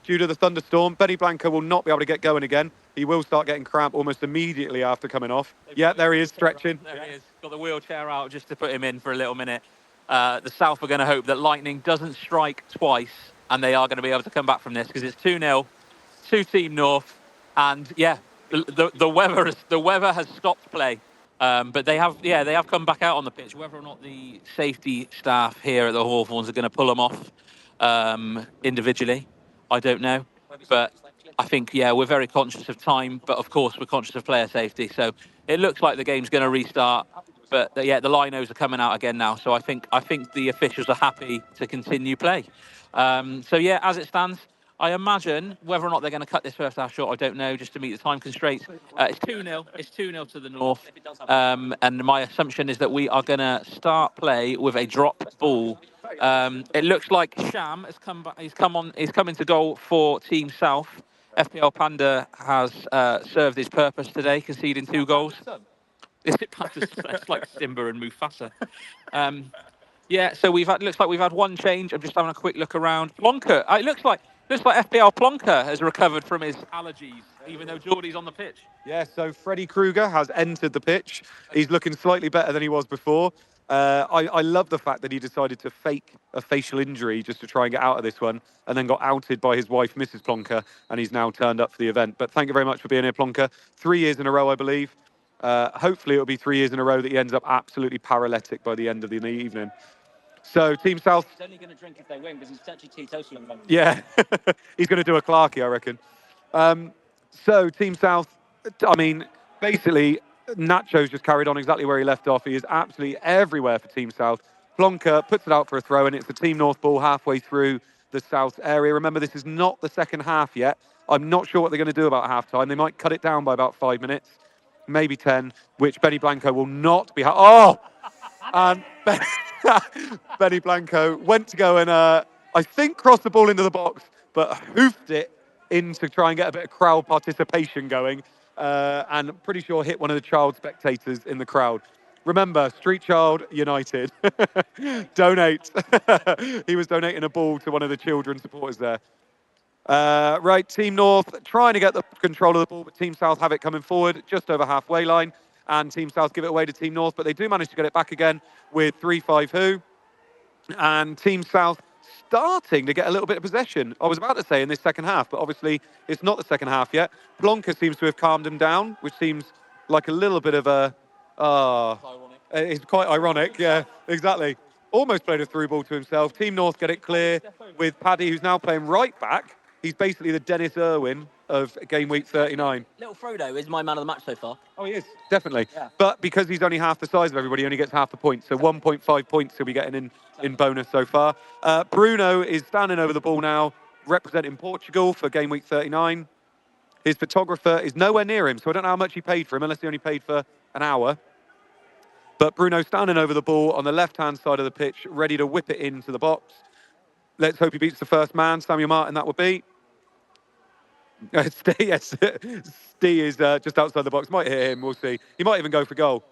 due to the thunderstorm. Benny Blanco will not be able to get going again. He will start getting cramp almost immediately after coming off. Yeah, there he is, stretching. There he is. Got the wheelchair out just to put him in for a little minute. The South are going to hope that lightning doesn't strike twice, and they are going to be able to come back from this because it's 2-0 to Team North. And yeah, the weather has stopped play. But they have come back out on the pitch. Whether or not the safety staff here at the Hawthorns are going to pull them off individually, I don't know. But I think, yeah, we're very conscious of time, but of course we're conscious of player safety. So it looks like the game's going to restart. But yeah, the linos are coming out again now. So I think the officials are happy to continue play. So yeah, as it stands, I imagine whether or not they're going to cut this first half short, I don't know, just to meet the time constraints. It's 2-0. It's 2-0 to the North. And my assumption is that we are going to start play with a drop ball. It looks like Sham has come back. He's come into goal for Team South. FPL Panda has served his purpose today, conceding 2 goals. Is it Panda's? It's like Simba and Mufasa. Yeah, so looks like we've had one change. I'm just having a quick look around. Plonker. It looks like FPL Plonker has recovered from his allergies, even though Geordie's on the pitch. Yeah, so Freddie Krueger has entered the pitch. He's looking slightly better than he was before. I love the fact that he decided to fake a facial injury just to try and get out of this one, and then got outed by his wife, Mrs. Plonker, and he's now turned up for the event. But thank you very much for being here, Plonker. 3 years in a row, I believe. Hopefully it'll be 3 years in a row that he ends up absolutely paralytic by the end of the evening. So Team South... He's only going to drink if they win, because he's actually teetotal at the moment. Yeah, he's going to do a Clarkie, I reckon. So Team South, I mean, basically, Nacho's just carried on exactly where he left off. He is absolutely everywhere for Team South. Plonker puts it out for a throw, and it's the Team North ball halfway through the South area. Remember, this is not the second half yet. I'm not sure what they're going to do about half-time. They might cut it down by about 5 minutes, maybe 10, which Benny Blanco will not be... And Benny Blanco went to go and, I think, cross the ball into the box, but hoofed it in to try and get a bit of crowd participation going, and pretty sure hit one of the child spectators in the crowd. Remember, Street Child United. Donate. He was donating a ball to one of the children supporters there. Right, Team North trying to get the control of the ball, but Team South have it coming forward just over halfway line, and Team South give it away to Team North, but they do manage to get it back again with 3-5 who. And Team South starting to get a little bit of possession. I was about to say in this second half, but obviously it's not the second half yet. Blanca seems to have calmed him down, which seems like a little bit of a... it's quite ironic, yeah, exactly. Almost played a through ball to himself. Team North get it clear with Paddy, who's now playing right back. He's basically the Dennis Irwin of game week 39. Little Frodo is my man of the match so far. Oh, he is, definitely. Yeah. But because he's only half the size of everybody, he only gets half the points. So 1.5 points he'll be getting in bonus so far. Bruno is standing over the ball now, representing Portugal for game week 39. His photographer is nowhere near him, so I don't know how much he paid for him, unless he only paid for an hour. But Bruno standing over the ball on the left-hand side of the pitch, ready to whip it into the box. Let's hope he beats the first man, Samuel Martin, that would be. Yes, Stee is just outside the box. Might hit him, we'll see. He might even go for goal.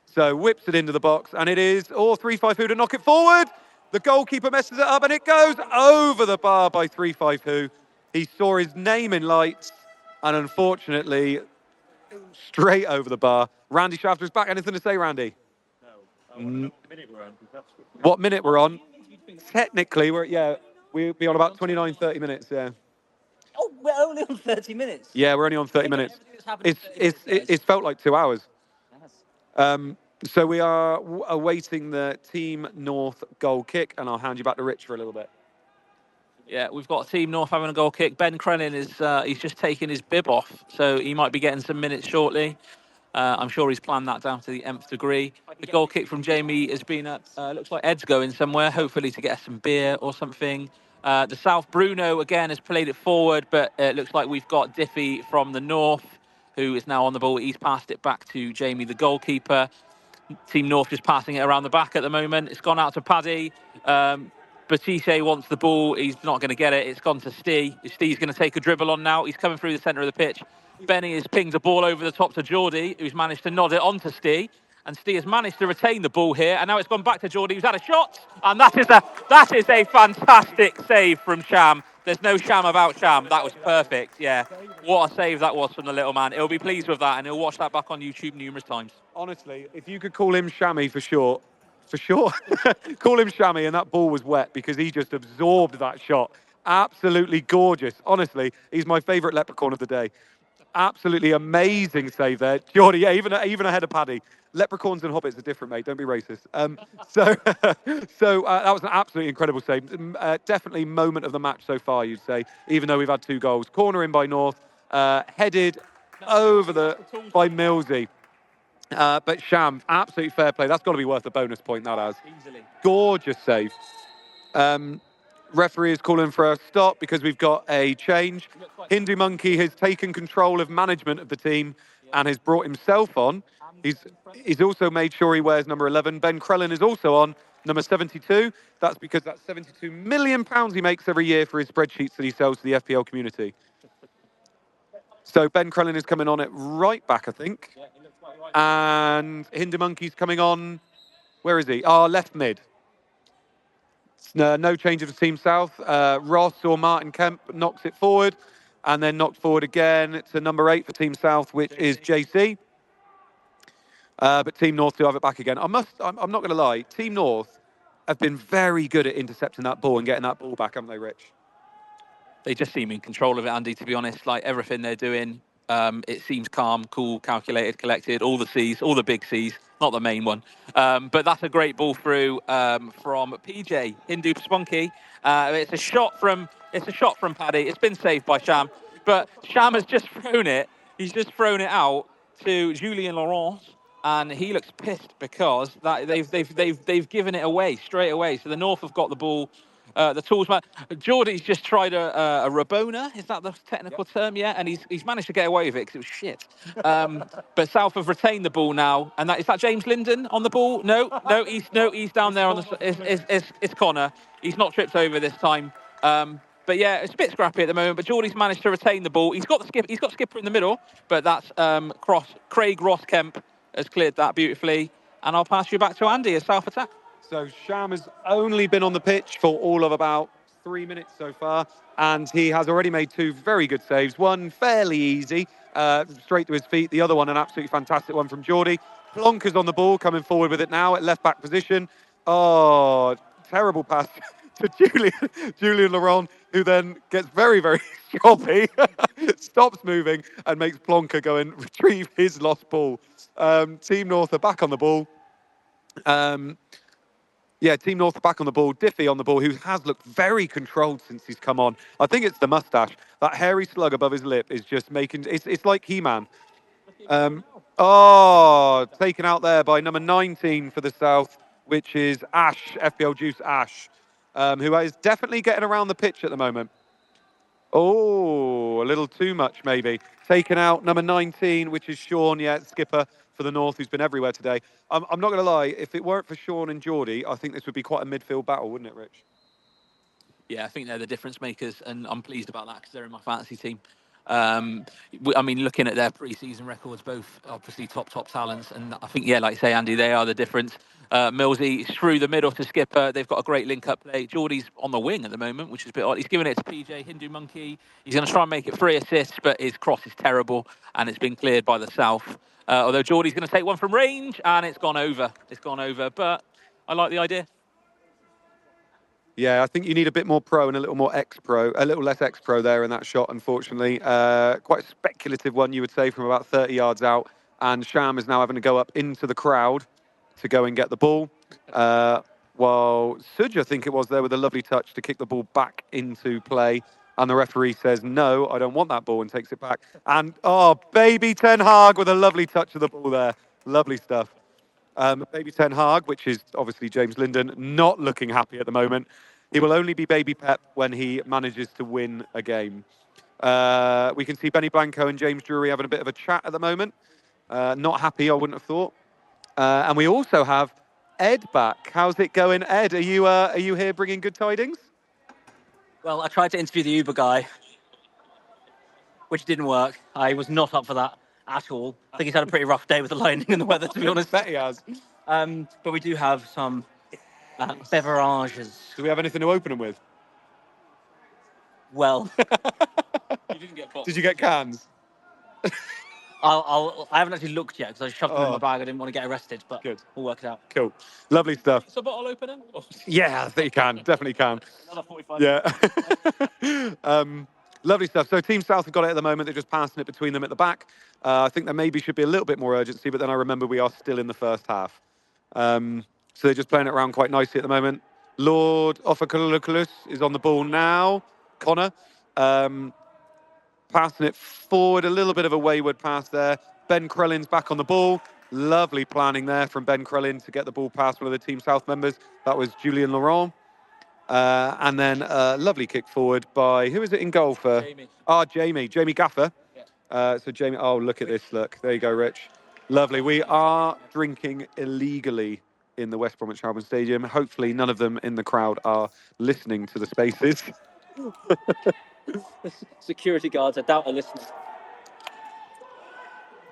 So whips it into the box, and it is 3-5 Who to knock it forward. The goalkeeper messes it up, and it goes over the bar by 3-5 Who. He saw his name in lights, and unfortunately, straight over the bar. Randy Shafter is back. Anything to say, Randy? No. What minute we're on? Technically, we'll be on about 29, 30 minutes, yeah. Oh, we're only on 30 minutes. Yeah, we're only on 30 minutes. It's felt like 2 hours. So we are awaiting the Team North goal kick, and I'll hand you back to Rich for a little bit. Yeah, we've got Team North having a goal kick. Ben Crellin is he's just taken his bib off, so he might be getting some minutes shortly. I'm sure he's planned that down to the nth degree. The goal kick from Jamie has been at, looks like Ed's going somewhere, hopefully to get us some beer or something. The South, Bruno, again, has played it forward, but it looks like we've got Diffie from the North, who is now on the ball. He's passed it back to Jamie, the goalkeeper. Team North just passing it around the back at the moment. It's gone out to Paddy. Batiste wants the ball. He's not going to get it. It's gone to Stee. Stee's going to take a dribble on now. He's coming through the centre of the pitch. Benny has pinged a ball over the top to Geordie, who's managed to nod it onto Stee. And Stee has managed to retain the ball here. And now it's gone back to Geordie, who's had a shot. And that is a fantastic save from Sham. There's no sham about Sham. That was perfect. Yeah. What a save that was from the little man. He'll be pleased with that, and he'll watch that back on YouTube numerous times. Honestly, if you could call him Shammy for sure, call him Shammy, and that ball was wet because he just absorbed that shot. Absolutely gorgeous. Honestly, he's my favourite leprechaun of the day. Absolutely amazing save there. Geordie, yeah, even ahead of Paddy. Leprechauns and hobbits are different, mate. Don't be racist. So that was an absolutely incredible save. Definitely moment of the match so far, you'd say, even though we've had 2 goals. Corner in by North, headed over by Millsy. But Sham, absolutely fair play. That's got to be worth a bonus point, that has. Easily. Gorgeous save. Referee is calling for a stop because we've got a change. Hindu Monkey has taken control of management of the team and has brought himself on. He's also made sure he wears number 11. Ben Crellin is also on number 72. That's because that's £72 million he makes every year for his spreadsheets that he sells to the FPL community. So Ben Crellin is coming on at right back, I think. And Hindu Monkey's coming on, where is he? Left mid. No change of the Team South. Ross or Martin Kemp knocks it forward, and then knocked forward again to number 8 for Team South, which is JC. But Team North do have it back again. I'm not going to lie. Team North have been very good at intercepting that ball and getting that ball back, haven't they, Rich? They just seem in control of it, Andy, to be honest. Like, everything they're doing, it seems calm, cool, calculated, collected, all the C's, all the big C's, not the main one. But that's a great ball through from PJ, Hindu Spunky. It's a shot from Paddy. It's been saved by Sham. But Sham has just thrown it. He's just thrown it out to Julien Laurent. And he looks pissed because they've given it away straight away. So the North have got the ball. The tools man, Geordie's just tried a Rabona. Is that the technical term? Yeah, and he's managed to get away with it because it was shit. But South have retained the ball now, and is that James Linden on the ball? No, he's down there on the. It's Connor. He's not tripped over this time. But yeah, it's a bit scrappy at the moment. But Geordie's managed to retain the ball. He's got skipper in the middle, but that's Craig Ross Kemp has cleared that beautifully. And I'll pass you back to Andy as South attack. So Sham has only been on the pitch for all of about 3 minutes so far, and he has already made 2 very good saves. One fairly easy, straight to his feet. The other one, an absolutely fantastic one from Geordie. Plonker's on the ball, coming forward with it now at left-back position. Oh, terrible pass to Julien Laurent, who then gets very, very choppy, stops moving, and makes Plonker go and retrieve his lost ball. Team North are back on the ball. Yeah, Team North are back on the ball. Diffie on the ball, who has looked very controlled since he's come on. I think it's the moustache. That hairy slug above his lip is just making... It's like He-Man. Taken out there by number 19 for the South, which is Ash, FPL Juice Ash, who is definitely getting around the pitch at the moment. Oh, a little too much, maybe. Taken out number 19, which is Sean, skipper for the North, who's been everywhere today. I'm not going to lie, if it weren't for Sean and Geordie, I think this would be quite a midfield battle, wouldn't it, Rich? Yeah, I think they're the difference makers, and I'm pleased about that because they're in my fantasy team. I mean, looking at their pre-season records, both obviously top talents, and I think, yeah, like you say, Andy, they are the difference. Millsy through the middle to Skipper. They've got a great link-up play. Geordie's on the wing at the moment, which is a bit odd. He's giving it to PJ, Hindu Monkey. He's going to try and make it 3 assists, but his cross is terrible, and it's been cleared by the South. Although Geordie's going to take one from range, and it's gone over. It's gone over, but I like the idea. Yeah, I think you need a bit more pro and a little more ex-pro, a little less ex-pro there in that shot, unfortunately. Quite a speculative one, you would say, from about 30 yards out. And Sham is now having to go up into the crowd to go and get the ball. While Suj, I think it was, there with a lovely touch to kick the ball back into play. And the referee says, no, I don't want that ball, and takes it back. And, oh, baby Ten Hag with a lovely touch of the ball there. Lovely stuff. Baby Ten Hag, which is obviously James Linden, not looking happy at the moment. He will only be Baby Pep when he manages to win a game. We can see Benny Blanco and James Drury having a bit of a chat at the moment. Not happy, I wouldn't have thought. And we also have Ed back. How's it going, Ed? Are you here bringing good tidings? Well, I tried to interview the Uber guy, which didn't work. I was not up for that at all. I think he's had a pretty rough day with the lightning and the weather, to be honest. Bet he has. But we do have some beverages. Do we have anything to open them with? Well, You didn't get Did you get cans? I haven't actually looked yet because I shoved them in my bag. I didn't want to get arrested, but Good. we'll work it out. Cool. Lovely stuff. It's a bottle opener? Yeah, I think you can. Definitely can. Another 45. Yeah. Lovely stuff. So Team South have got it at the moment. They're just passing it between them at the back. I think there maybe should be a little bit more urgency, but then I remember we are still in the first half. So they're just playing it around quite nicely at the moment. Lord Offaculus is on the ball now. Connor. Passing it forward, a little bit of a wayward pass there. Ben Krellin's back on the ball. Lovely planning there from Ben Krellin to get the ball past one of the Team South members. That was Julien Laurent. And then a lovely kick forward by, who is it in goal for? Jamie. Jamie Gaffer. Yeah. So Jamie, oh, look at this, look. There you go, Rich. Lovely. We are drinking illegally in the West Bromwich Albion Stadium. Hopefully none of them in the crowd are listening to the spaces. Security guards, I doubt are listening.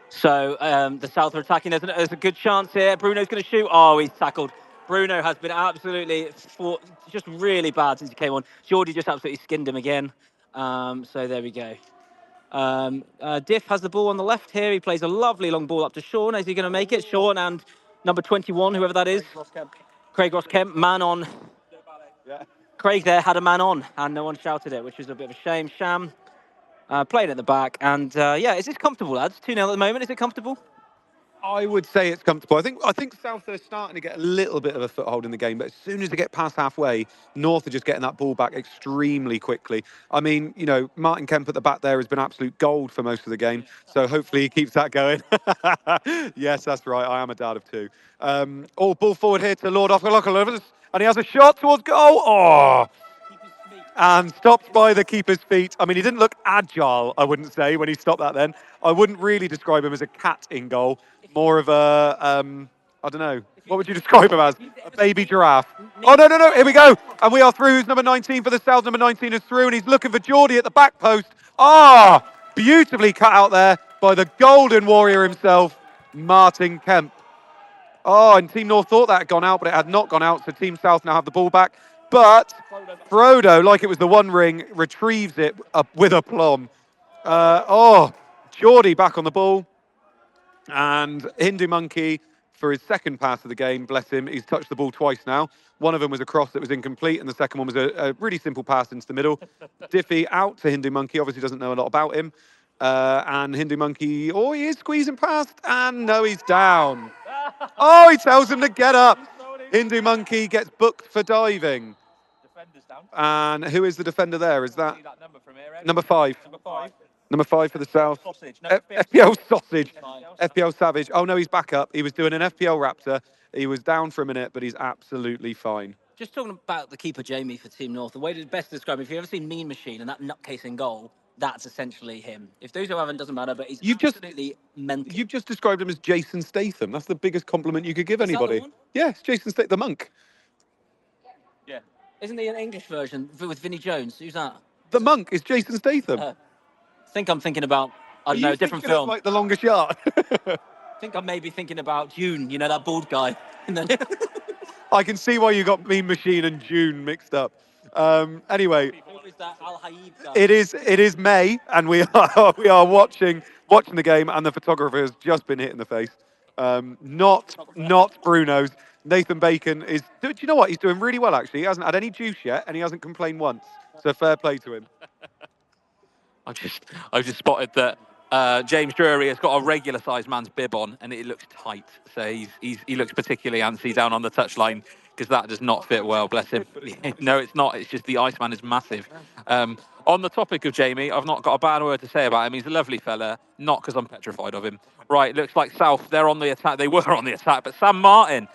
So the South are attacking. There's a good chance here. Bruno's going to shoot. Oh, he's tackled. Bruno has been absolutely just really bad since he came on. Geordie just absolutely skinned him again. So there we go. Diff has the ball on the left here. He plays a lovely long ball up to Sean. Is he going to make it? Sean and number 21, whoever that is. Craig Ross Kemp, man on. Yeah. Craig there had a man on, and no one shouted it, which is a bit of a shame. Sham playing at the back, and is this comfortable, lads? 2-0 at the moment. Is it comfortable? I would say it's comfortable. I think South are starting to get a little bit of a foothold in the game, but as soon as they get past halfway, North are just getting that ball back extremely quickly. I mean, you know, Martin Kemp at the back there has been absolute gold for most of the game, so hopefully he keeps that going. Yes, that's right. I am a dad of two. Ball forward here to Lord Offaculus, and he has a shot towards goal. Oh! And stopped by the keeper's feet. I mean, he didn't look agile, I wouldn't say, when he stopped that then. I wouldn't really describe him as a cat in goal. More of a, I don't know. What would you describe him as? A baby giraffe. Oh, no. Here we go. And we are through. Who's number 19 for the South? Number 19 is through, and he's looking for Geordie at the back post. Beautifully cut out there by the golden warrior himself, Martin Kemp. And Team North thought that had gone out, but it had not gone out, so Team South now have the ball back. But Frodo, like it was the One Ring, retrieves it with aplomb. Geordie back on the ball. And Hindu Monkey, for his second pass of the game, bless him, he's touched the ball twice now. One of them was a cross that was incomplete, and the second one was a really simple pass into the middle. Diffie out to Hindu Monkey, obviously doesn't know a lot about him. And Hindu Monkey, he is squeezing past, and no, he's down. He tells him to get up. Hindu Monkey gets booked for diving. Defender's down. And who is the defender there? Is that number from here, number 5? Number 5. Number 5 for the South. Sausage. No, FPL Sausage. FPL Savage. Oh, no, he's back up. He was doing an FPL Raptor. He was down for a minute, but he's absolutely fine. Just talking about the keeper, Jamie, for Team North, the way to best describe him, if you've ever seen Mean Machine and that nutcase in goal, that's essentially him. If those who haven't, doesn't matter, but he's absolutely mental. You've just described him as Jason Statham. That's the biggest compliment you could give Is that the anybody. one? Yes, Jason Statham, the monk. Yeah. Isn't he an English version with Vinnie Jones? Who's that? The monk is Jason Statham. I think I'm thinking about, I don't know, a different film. Like The Longest Yard. I think I'm maybe thinking about June, you know, that bald guy. And then I can see why you got Mean Machine and June mixed up. Anyway, who is that Al Haib guy? it is May, and we are watching the game, and the photographer has just been hit in the face. Not Bruno's. Nathan Bacon is. Do you know what? He's doing really well actually. He hasn't had any juice yet, and he hasn't complained once. So fair play to him. I've just spotted that James Drury has got a regular sized man's bib on, and it looks tight. So he looks particularly antsy down on the touchline because that does not fit well. Bless him. No, it's not. It's just the Iceman is massive. On the topic of Jamie, I've not got a bad word to say about him. He's a lovely fella, not because I'm petrified of him. Right, looks like South. They're on the attack. They were on the attack, but Sam Martin,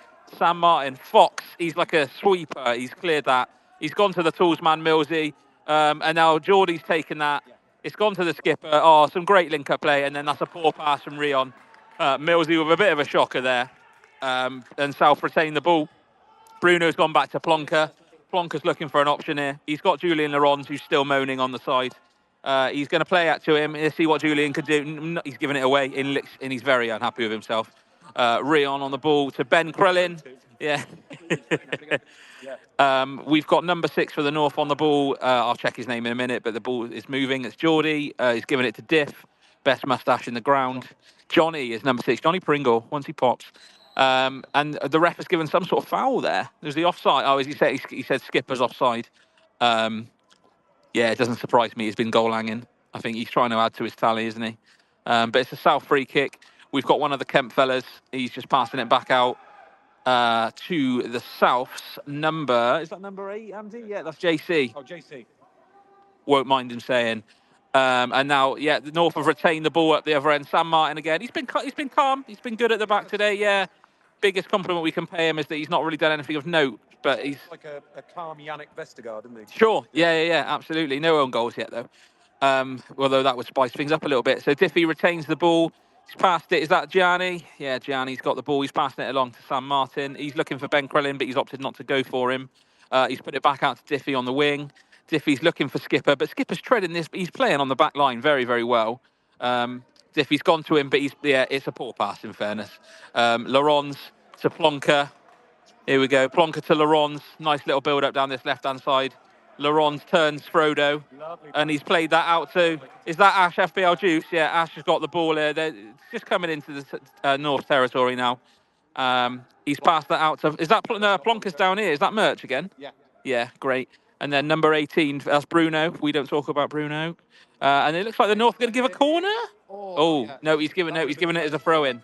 Fox. He's like a sweeper. He's cleared that. He's gone to the tools man, Millsy, and now Geordie's taken that. It's gone to the skipper. Oh, some great link-up play, and then that's a poor pass from Rion. Millsy with a bit of a shocker there. And South retained the ball. Bruno's gone back to Plonker. Plonker's looking for an option here. He's got Julian Laurens, who's still moaning on the side. He's going to play it to him. Let's see what Julian can do. He's giving it away, and he's very unhappy with himself. Rion on the ball to Ben Krellin. Yeah. We've got number 6 for the North on the ball. I'll check his name in a minute, but the ball is moving. It's Geordie. He's giving it to Diff. Best moustache in the ground. Johnny is number 6. Johnny Pringle, once he pops. And the ref has given some sort of foul there. There's the offside. Oh, as he said skipper's offside. Yeah, it doesn't surprise me. He's been goal hanging. I think he's trying to add to his tally, isn't he? But it's a South free kick. We've got one of the Kemp fellas. He's just passing it back out to the South's number. Is that number 8, Andy? Yeah, that's JC. Oh, JC. Won't mind him saying. And now, yeah, the North have retained the ball at the other end. Sam Martin again. He's been calm. He's been good at the back today. Yeah. Biggest compliment we can pay him is that he's not really done anything of note, but he's like a calm Yannick Vestergaard, isn't he? Sure. Yeah, absolutely. No own goals yet, though. Although that would spice things up a little bit. So Diffie retains the ball. He's passed it. Is that Gianni? Yeah, Gianni's got the ball. He's passing it along to Sam Martin. He's looking for Ben Krellin, but he's opted not to go for him. He's put it back out to Diffie on the wing. Diffie's looking for Skipper, but Skipper's treading this. He's playing on the back line very, very well. Diffie's gone to him, but it's a poor pass, in fairness. Laurens to Plonker. Here we go. Plonker to Laurens. Nice little build-up down this left-hand side. Laurens turns Frodo, and he's played that out to... Is that Ash FPL Juice? Yeah, Ash has got the ball here. They're just coming into the North territory now. He's passed that out to... Is that Plonker's down here? Is that Merch again? Yeah. Yeah, great. And then number 18, that's Bruno. We don't talk about Bruno. And it looks like the North are going to give a corner. Yeah. No, he's giving it as a throw-in.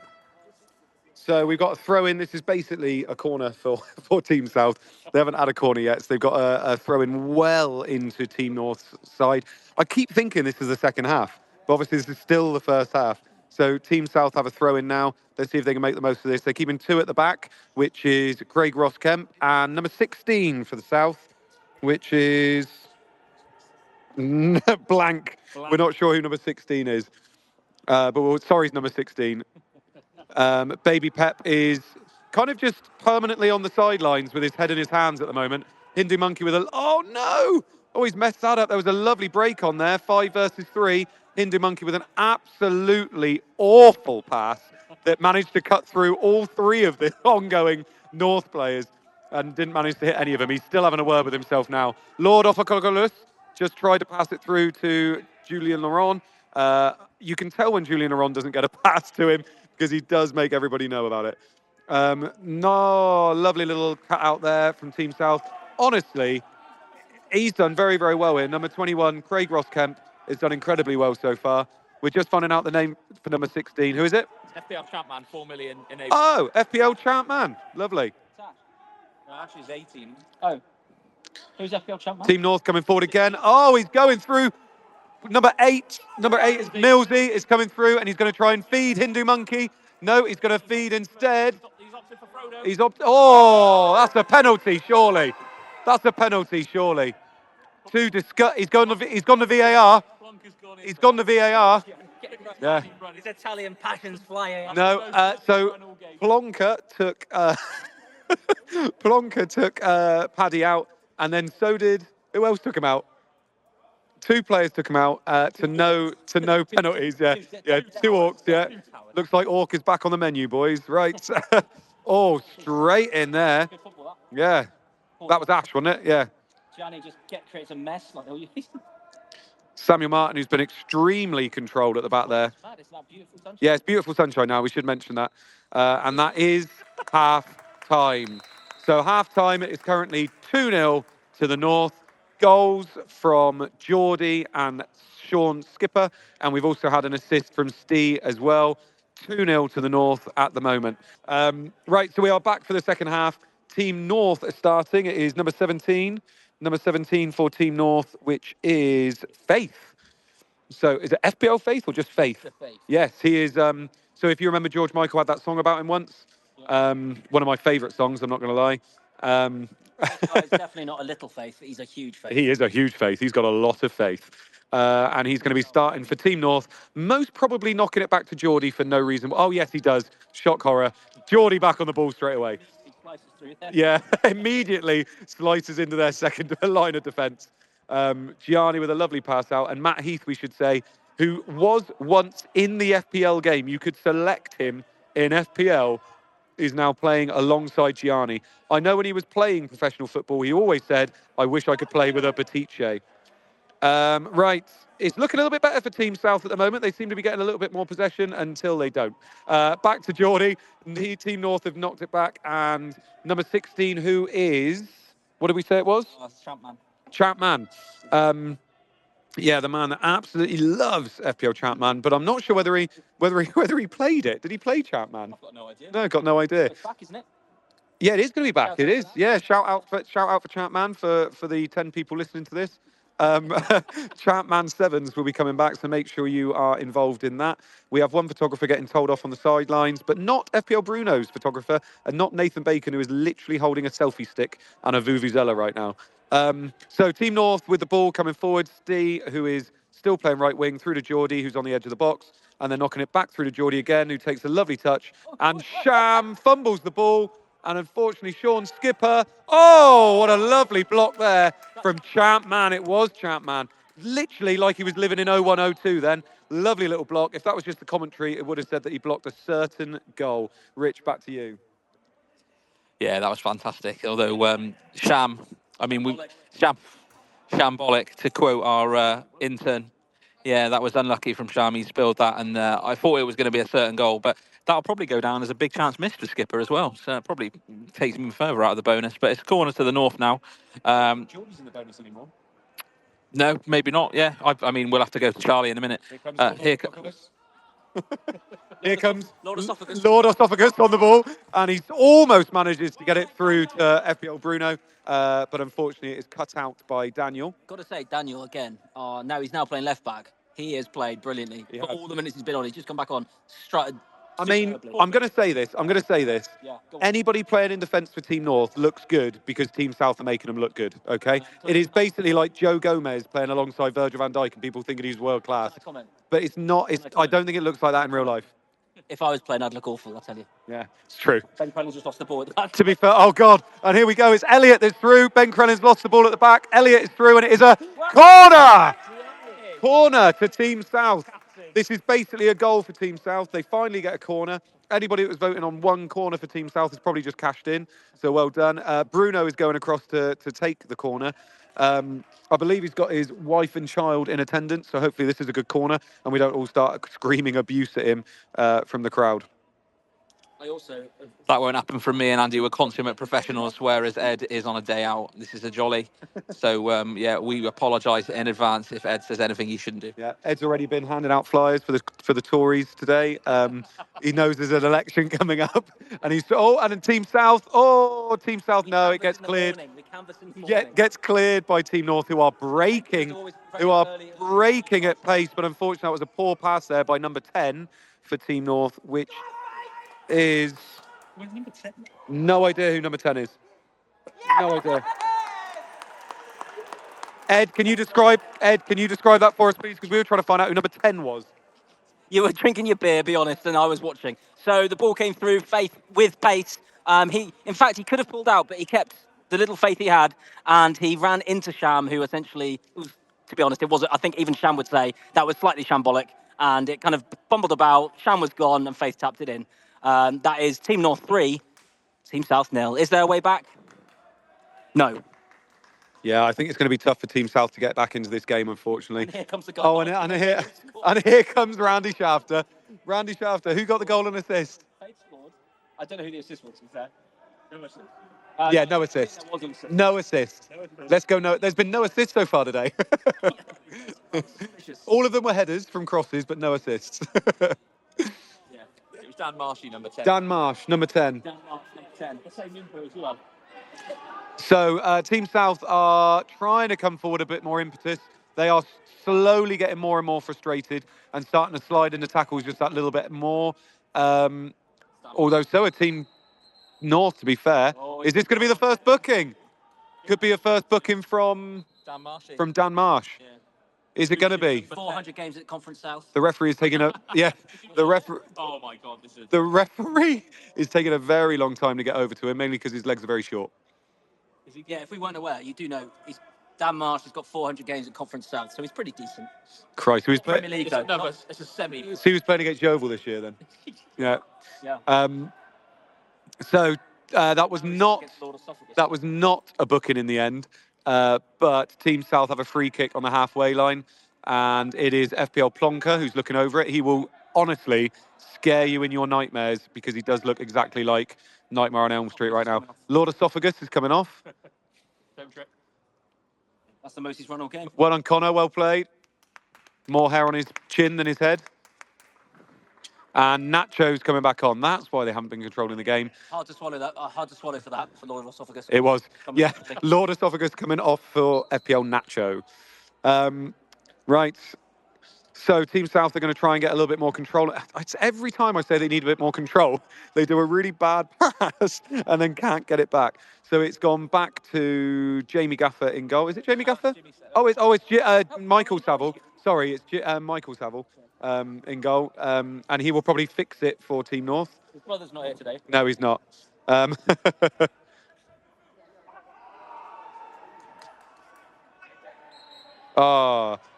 So we've got a throw-in. This is basically a corner for Team South. They haven't had a corner yet, so they've got a throw-in well into Team North's side. I keep thinking this is the second half, but obviously this is still the first half. So Team South have a throw-in now. Let's see if they can make the most of this. They're keeping 2 at the back, which is Craig Ross Kemp, and number 16 for the South, which is blank. We're not sure who number 16 is, but sorry, it's number 16. Baby Pep is kind of just permanently on the sidelines with his head in his hands at the moment. Hindu Monkey with oh no! Oh, he's messed that up. There was a lovely break on there. 5 versus 3. Hindu Monkey with an absolutely awful pass that managed to cut through all 3 of the ongoing North players and didn't manage to hit any of them. He's still having a word with himself now. Lord Offacocolus just tried to pass it through to Julian Laurent. You can tell when Julian Laurent doesn't get a pass to him, because he does make everybody know about it. No, lovely little cut out there from Team South. Honestly, he's done very, very well here. Number 21, Craig Ross Kemp, has done incredibly well so far. We're just finding out the name for number 16. Who is it? FPL Champman, 4 million in April. Oh, FPL Champman. Lovely. No, actually, he's 18. Oh. Who's FPL Champman? Team North coming forward again. Oh, he's going through. Number 8 is Millsy, is coming through, and he's going to try and feed Hindu Monkey. No, he's going to feed instead. He's opted for Frodo. Oh, that's a penalty, surely. That's a penalty, surely. He's gone to VAR. He's gone to VAR. Yeah. His Italian passions flying. No, so Plonka took Paddy out, and then so did who else took him out? Two players took him out to no penalties. Yeah, 2 Orcs. Yeah, looks like Orc is back on the menu, boys. Right. Oh, straight in there. Yeah, that was Ash, wasn't it? Yeah. Gianni just creates a mess like all you. Samuel Martin, who's been extremely controlled at the back there. Yeah, it's beautiful sunshine now. We should mention that. And that is half time. So half time is currently 2-0 to the North. Goals from Geordie and Sean Skipper. And we've also had an assist from Steve as well. 2-0 to the North at the moment. Right, so we are back for the second half. Team North are starting. It is number 17. Number 17 for Team North, which is Faith. So is it FPL Faith or just Faith? Faith. Yes, he is. So if you remember, George Michael had that song about him once. One of my favourite songs, I'm not going to lie. This guy is definitely not a little faith. He's a huge faith. He is a huge faith. He's got a lot of faith. And he's going to be starting for Team North, most probably knocking it back to Geordie for no reason. Oh, yes, he does. Shock horror. Geordie back on the ball straight away. Yeah, immediately slices into their second line of defence. Gianni with a lovely pass out. And Matt Heath, we should say, who was once in the FPL game. You could select him in FPL, is now playing alongside Gianni. I know when he was playing professional football, he always said, I wish I could play with a Batice. Right, it's looking a little bit better for Team South at the moment. They seem to be getting a little bit more possession until they don't. Back to Geordie. Team North have knocked it back. And number 16, who is... What did we say it was? Champman. Champman. Yeah, the man that absolutely loves FPL Champman, but I'm not sure whether he played it. Did he play Champman? I've got no idea. No, got no idea. It's back, isn't it? Yeah, it is going to be back. Shout It out is. for Yeah, shout out for Champman for the 10 people listening to this. Champman Sevens will be coming back, so make sure you are involved in that. We have one photographer getting told off on the sidelines, but not FPL Bruno's photographer, and not Nathan Bacon, who is literally holding a selfie stick and a vuvuzela right now. So Team North with the ball coming forward. Steve, who is still playing right wing, through to Geordie, who's on the edge of the box, and then knocking it back through to Geordie again, who takes a lovely touch, and Sham fumbles the ball. And unfortunately, Sean Skipper. Oh, what a lovely block there from Champman. It was Champman. Literally like he was living in 0102 then. Lovely little block. If that was just the commentary, it would have said that he blocked a certain goal. Rich, back to you. Yeah, that was fantastic. Although Shambolic, to quote our intern. Yeah, that was unlucky from Sham. He spilled that, and I thought it was going to be a certain goal, but that'll probably go down as a big chance missed for Skipper as well. So it probably takes him further out of the bonus. But it's corner to the North now. Geordie's in the bonus anymore. No, maybe not. Yeah, I mean, we'll have to go to Charlie in a minute. Here comes Lord Esophagus. Lord Esophagus on the ball, and he almost manages to get it through to FPL Bruno, but unfortunately it is cut out by Daniel. Got to say, Daniel again. He's now playing left back. He has played brilliantly for all the minutes he's been on. He's just come back on, strutted. I mean, I'm going to say this. Yeah, go on. Anybody playing in defence for Team North looks good because Team South are making them look good, okay? It is basically like Joe Gomez playing alongside Virgil van Dijk and people thinking he's world class. But it's not. I don't think it looks like that in real life. If I was playing, I'd look awful, I'll tell you. Yeah, it's true. Ben Crennel's just lost the ball at the back. To be fair, oh God, and here we go. It's Elliot that's through. Ben Crennan's lost the ball at the back. Elliot is through, and it is a corner! Corner to Team South. This is basically a goal for Team South. They finally get a corner. Anybody that was voting on one corner for Team South has probably just cashed in, so well done. Bruno is going across to take the corner. I believe he's got his wife and child in attendance, so hopefully this is a good corner and we don't all start screaming abuse at him from the crowd. That won't happen from me and Andy. We're consummate professionals, whereas Ed is on a day out. This is a jolly. So, we apologise in advance if Ed says anything he shouldn't do. Yeah, Ed's already been handing out flyers for the Tories today. He knows there's an election coming up, and and in Team South. Oh, Team South, no, it gets cleared. Gets cleared by Team North, who are breaking at pace. But unfortunately, that was a poor pass there by number 10 for Team North, which is no idea who number 10 is. No idea. Ed, can you describe that for us, please? Because we were trying to find out who number 10 was. You were drinking your beer, be honest, and I was watching. So the ball came through, Faith with pace. In fact, he could have pulled out, but he kept the little faith he had, and he ran into Sham, who essentially, to be honest, it was, I think even Sham would say, that was slightly shambolic, and it kind of bumbled about. Sham was gone, and Faith tapped it in. That is Team North 3, Team South 0. Is there a way back? No. Yeah, I think it's going to be tough for Team South to get back into this game, unfortunately. And here comes the guy. Oh, and here comes Randy Shafter. Randy Shafter, who got the goal and assist? Faith scored. I don't know who the assist was, to be fair. No assist. Yeah, no assist. No assist. Let's go. No, there's been no assists so far today. All of them were headers from crosses, but no assists. Yeah, it was Dan Marshy, number 10. Dan Marsh, number 10. Dan Marsh, number 10. The same info as well. So Team South are trying to come forward a bit more impetus. They are slowly getting more and more frustrated and starting to slide into tackles just that little bit more. Although so are Team North, to be fair. Is this going to be the first booking? Could be a first booking from Dan Marsh. Yeah. Is it going to be? 400 games at Conference South. The referee is taking a Oh my God, this is. the referee is taking a very long time to get over to him, mainly because his legs are very short. Yeah, if we weren't aware, you do know Dan Marsh has got 400 games at Conference South, so he's pretty decent. Christ, he was Premier League, though. No, it's a semi. So he was playing against Yeovil this year, then. Yeah. Yeah. So that was not a booking in the end, but Team South have a free kick on the halfway line, and it is FPL Plonker who's looking over it. He will honestly scare you in your nightmares because he does look exactly like Nightmare on Elm Street right now. Lord Esophagus is coming off. Same trip. That's the most he's run all game. Well done, Connor. Well played. More hair on his chin than his head. And Nacho's coming back on. That's why they haven't been controlling the game. Hard to swallow that. Hard to swallow for that, for Lord Esophagus. It was. Yeah, Lord Esophagus coming off for FPL Nacho. Right. So Team South are going to try and get a little bit more control. Every time I say they need a bit more control, they do a really bad pass and then can't get it back. So it's gone back to Jamie Gaffer in goal. Is it Jamie Gaffer? It's Michael Saville. Sorry, it's Michael Saville in goal. And he will probably fix it for Team North. His brother's not here today. No, he's not.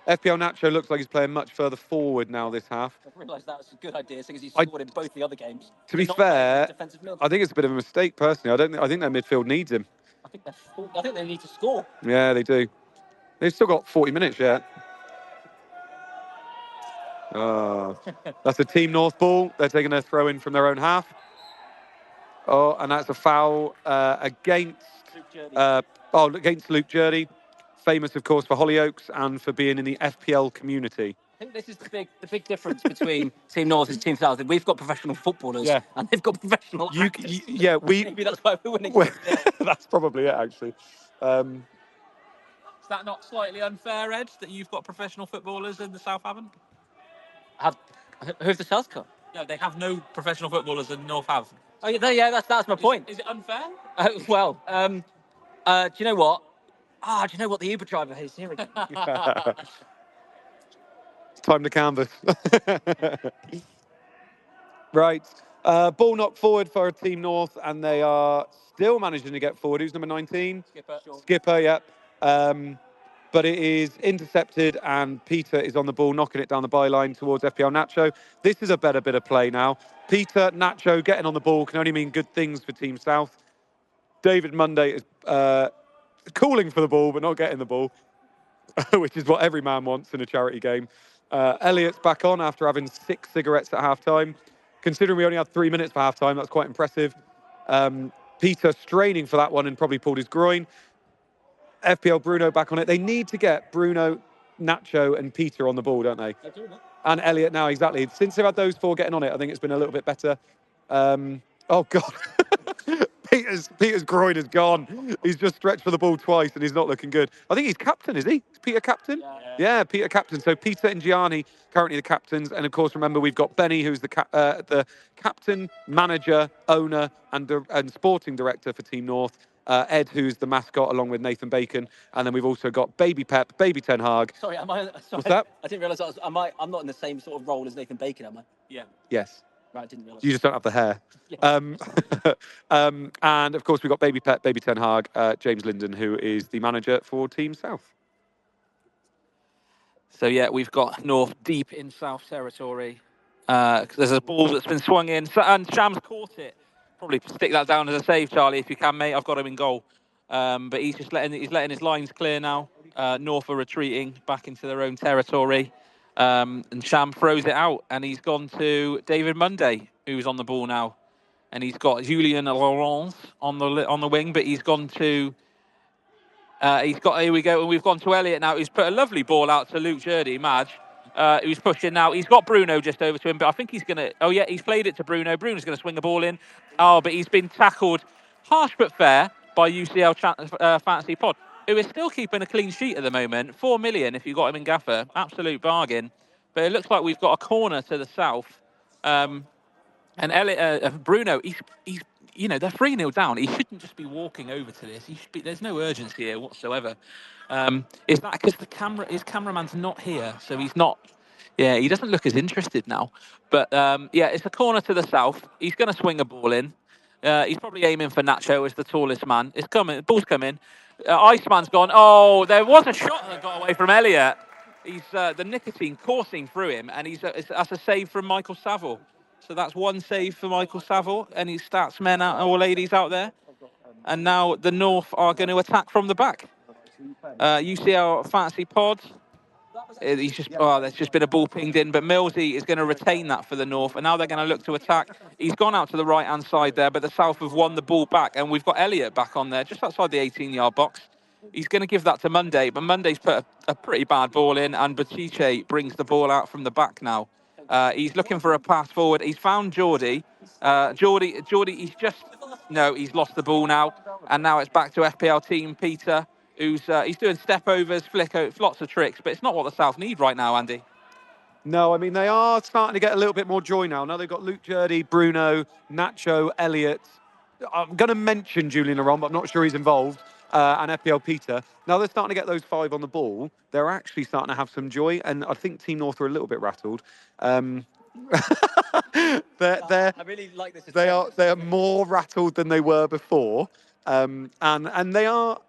FPL Nacho looks like he's playing much further forward now this half. I've realised that was a good idea, because he's scored in both the other games. To be fair, I think it's a bit of a mistake personally. I think their midfield needs him. I think they need to score. Yeah, they do. They've still got 40 minutes yet. That's a Team North ball. They're taking a throw in from their own half. Oh, and that's a foul against Luke Jurdy. Famous, of course, for Hollyoaks and for being in the FPL community. I think this is the big difference between Team North and Team South. We've got professional footballers, and they've got professional actors. Maybe that's why we're winning. That's probably it, actually. Is that not slightly unfair, Ed, that you've got professional footballers and the South haven't? Who have the South got? No, they have no professional footballers and North have. Oh yeah, that's my point. Is it unfair? Do you know what? Do you know what the Uber driver is? Here we go. It's time to canvas. Right. Ball knocked forward for Team North, and they are still managing to get forward. Who's number 19? Skipper, yep. But it is intercepted, and Peter is on the ball, knocking it down the byline towards FPL Nacho. This is a better bit of play now. Peter, Nacho getting on the ball can only mean good things for Team South. David Monday is calling for the ball, but not getting the ball, which is what every man wants in a charity game. Elliot's back on after having 6 cigarettes at half-time. Considering we only had 3 minutes for half-time, that's quite impressive. Peter straining for that one and probably pulled his groin. FPL Bruno back on it. They need to get Bruno, Nacho and Peter on the ball, don't they? And Elliot now, exactly. Since they've had those 4 getting on it, I think it's been a little bit better. Oh, God. Peter's groin is gone. He's just stretched for the ball twice and he's not looking good. I think he's captain, is he? Is Peter captain? Yeah, Peter captain. So Peter and Gianni currently the captains. And of course, remember, we've got Benny, who's the captain, manager, owner and sporting director for Team North. Ed, who's the mascot, along with Nathan Bacon. And then we've also got Baby Pep, Baby Ten Hag. Sorry, sorry. What's that? I didn't realise I'm not in the same sort of role as Nathan Bacon, am I? Yeah. Yes. Right, I didn't realise. You just don't have the hair. Yeah. And of course, we've got Baby Pep, Baby Ten Hag, James Linden, who is the manager for Team South. So yeah, we've got North deep in South territory. There's a ball that's been swung in, and Shams caught it. Probably stick that down as a save, Charlie, if you can, mate. I've got him in goal. But he's just letting his lines clear now. North are retreating back into their own territory. And Sham throws it out, and he's gone to David Monday, who's on the ball now. And he's got Julien Laurence on the wing, but he's gone to here we go, and we've gone to Elliot now. He's put a lovely ball out to Luke Jurdy, Madge, who's pushing now. He's got Bruno just over to him, but I think he's going to... Oh, yeah, he's played it to Bruno. Bruno's going to swing the ball in. Oh, but he's been tackled, harsh but fair, by UCL Fantasy Pod, who is still keeping a clean sheet at the moment. 4 million if you got him in Gaffer. Absolute bargain. But it looks like we've got a corner to the south. And Elliot, Bruno, he's they're 3-0 down. He shouldn't just be walking over to this. There's no urgency here whatsoever. Is that because his cameraman's not here, so he's not? Yeah, he doesn't look as interested now. But yeah, it's a corner to the south. He's going to swing a ball in. He's probably aiming for Nacho as the tallest man. It's coming. The ball's coming. Iceman's gone. Oh, there was a shot that got away from Elliot. He's the nicotine coursing through him, and that's a save from Michael Saville. So that's one save for Michael Saville, any stats men or ladies out there. And now the North are going to attack from the back. UCL Fantasy Pod. There's just been a ball pinged in, but Millsy is going to retain that for the North, and now they're going to look to attack. He's gone out to the right-hand side there, but the South have won the ball back, and we've got Elliot back on there, just outside the 18-yard box. He's going to give that to Monday, but Monday's put a pretty bad ball in, and Batice brings the ball out from the back now. He's looking for a pass forward. He's found Geordie. Geordie, he's lost the ball now, and now it's back to FPL team Peter, who's he's doing step overs, lots of tricks, but it's not what the South need right now, Andy. No, I mean, they are starting to get a little bit more joy now. Now they've got Luke Jurdy, Bruno, Nacho, Elliot. I'm going to mention Julian Laurent, but I'm not sure he's involved, and FPL Peter. Now they're starting to get those 5 on the ball. They're actually starting to have some joy, and I think Team North are a little bit rattled. I really like this. They are more rattled than they were before. And they are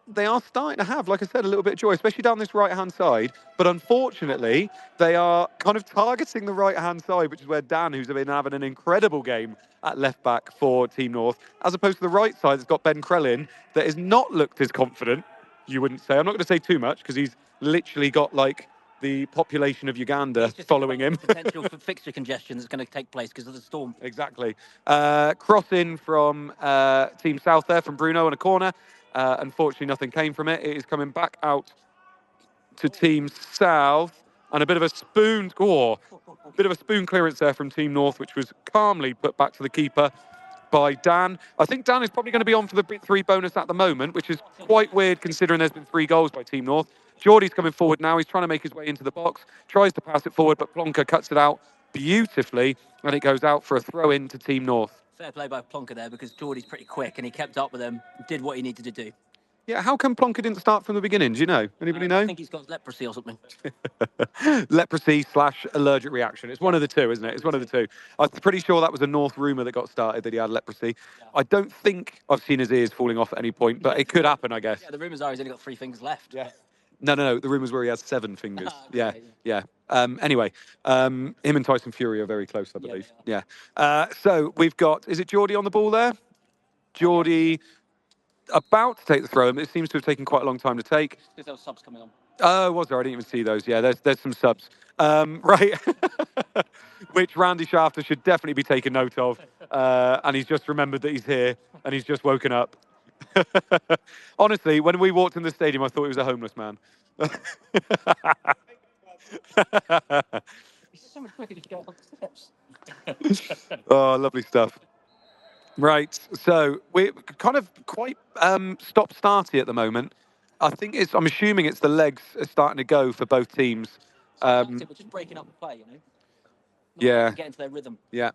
starting to have, like I said, a little bit of joy, especially down this right-hand side. But unfortunately, they are kind of targeting the right-hand side, which is where Dan, who's been having an incredible game at left-back for Team North, as opposed to the right side that's got Ben Krellin, that has not looked as confident, you wouldn't say. I'm not going to say too much, because he's literally got, like, the population of Uganda following him. Potential for fixture congestion that's going to take place because of the storm. Exactly. Cross in from Team South there from Bruno in a corner. Unfortunately, nothing came from it. It is coming back out to Team South, and a bit of a spoon clearance there from Team North, which was calmly put back to the keeper by Dan. I think Dan is probably going to be on for the bit 3 bonus at the moment, which is quite weird considering there's been 3 goals by Team North. Geordie's coming forward now. He's trying to make his way into the box, tries to pass it forward, but Plonker cuts it out beautifully, and it goes out for a throw-in to Team North. Fair play by Plonker there, because Geordie's pretty quick, and he kept up with him, did what he needed to do. Yeah, how come Plonker didn't start from the beginning? Do you know? Anybody know? I think he's got leprosy or something. Leprosy/allergic reaction. It's one of the two, isn't it? It's one of the two. I'm pretty sure that was a North rumour that got started that he had leprosy. Yeah. I don't think I've seen his ears falling off at any point, but it could happen, I guess. Yeah, the rumours are he's only got 3 fingers left. Yeah. No. The rumours were he has 7 fingers. Okay, yeah. Anyway, him and Tyson Fury are very close, I believe. Yeah. So we've got, is it Geordie on the ball there? Geordie about to take the throw, but it seems to have taken quite a long time to take. Because there were subs coming on. Oh, was there? I didn't even see those. Yeah, there's some subs. Right. Which Randy Shafter should definitely be taking note of. And he's just remembered that he's here, and he's just woken up. Honestly, when we walked in the stadium, I thought he was a homeless man. He's so much quicker to go up the steps. Oh, lovely stuff. Right, so we're kind of quite stop-starty at the moment. I'm assuming it's the legs are starting to go for both teams. We're just breaking up the play, you know? Yeah. Get into their rhythm. Yeah.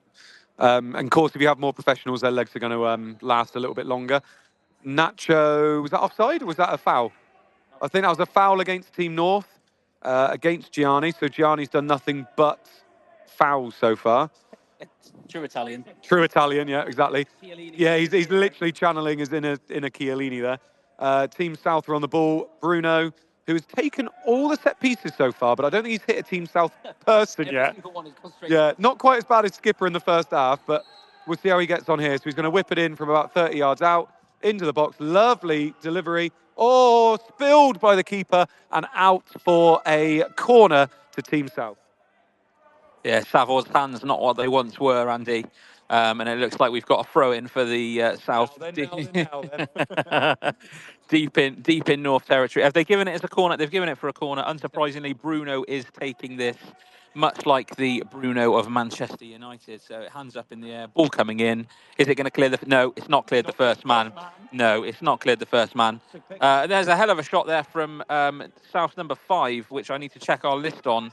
And of course, if you have more professionals, their legs are going to last a little bit longer. Nacho, was that offside or was that a foul? I think that was a foul against Team North, against Gianni. So Gianni's done nothing but fouls so far. True Italian. True Italian, yeah, exactly. Chiellini. Yeah, he's literally channeling his inner Chiellini there. Team South are on the ball. Bruno, who has taken all the set pieces so far, but I don't think he's hit a Team South person Every yet. single one is concentrated. Yeah, not quite as bad as Skipper in the first half, but we'll see how he gets on here. So he's going to whip it in from about 30 yards out into the box. Lovely delivery. Oh, spilled by the keeper and out for a corner to Team South. Yeah, Savor's hands not what they once were, Andy. And it looks like we've got a throw in for the South. Now then. deep in North territory. Have they given it as a corner? They've given it for a corner. Unsurprisingly, Bruno is taking this, much like the Bruno of Manchester United. So hands up in the air, ball coming in. Is it going to clear the? No, it's not cleared the first man. No, it's not cleared the first man. There's a hell of a shot there from South number 5, which I need to check our list on.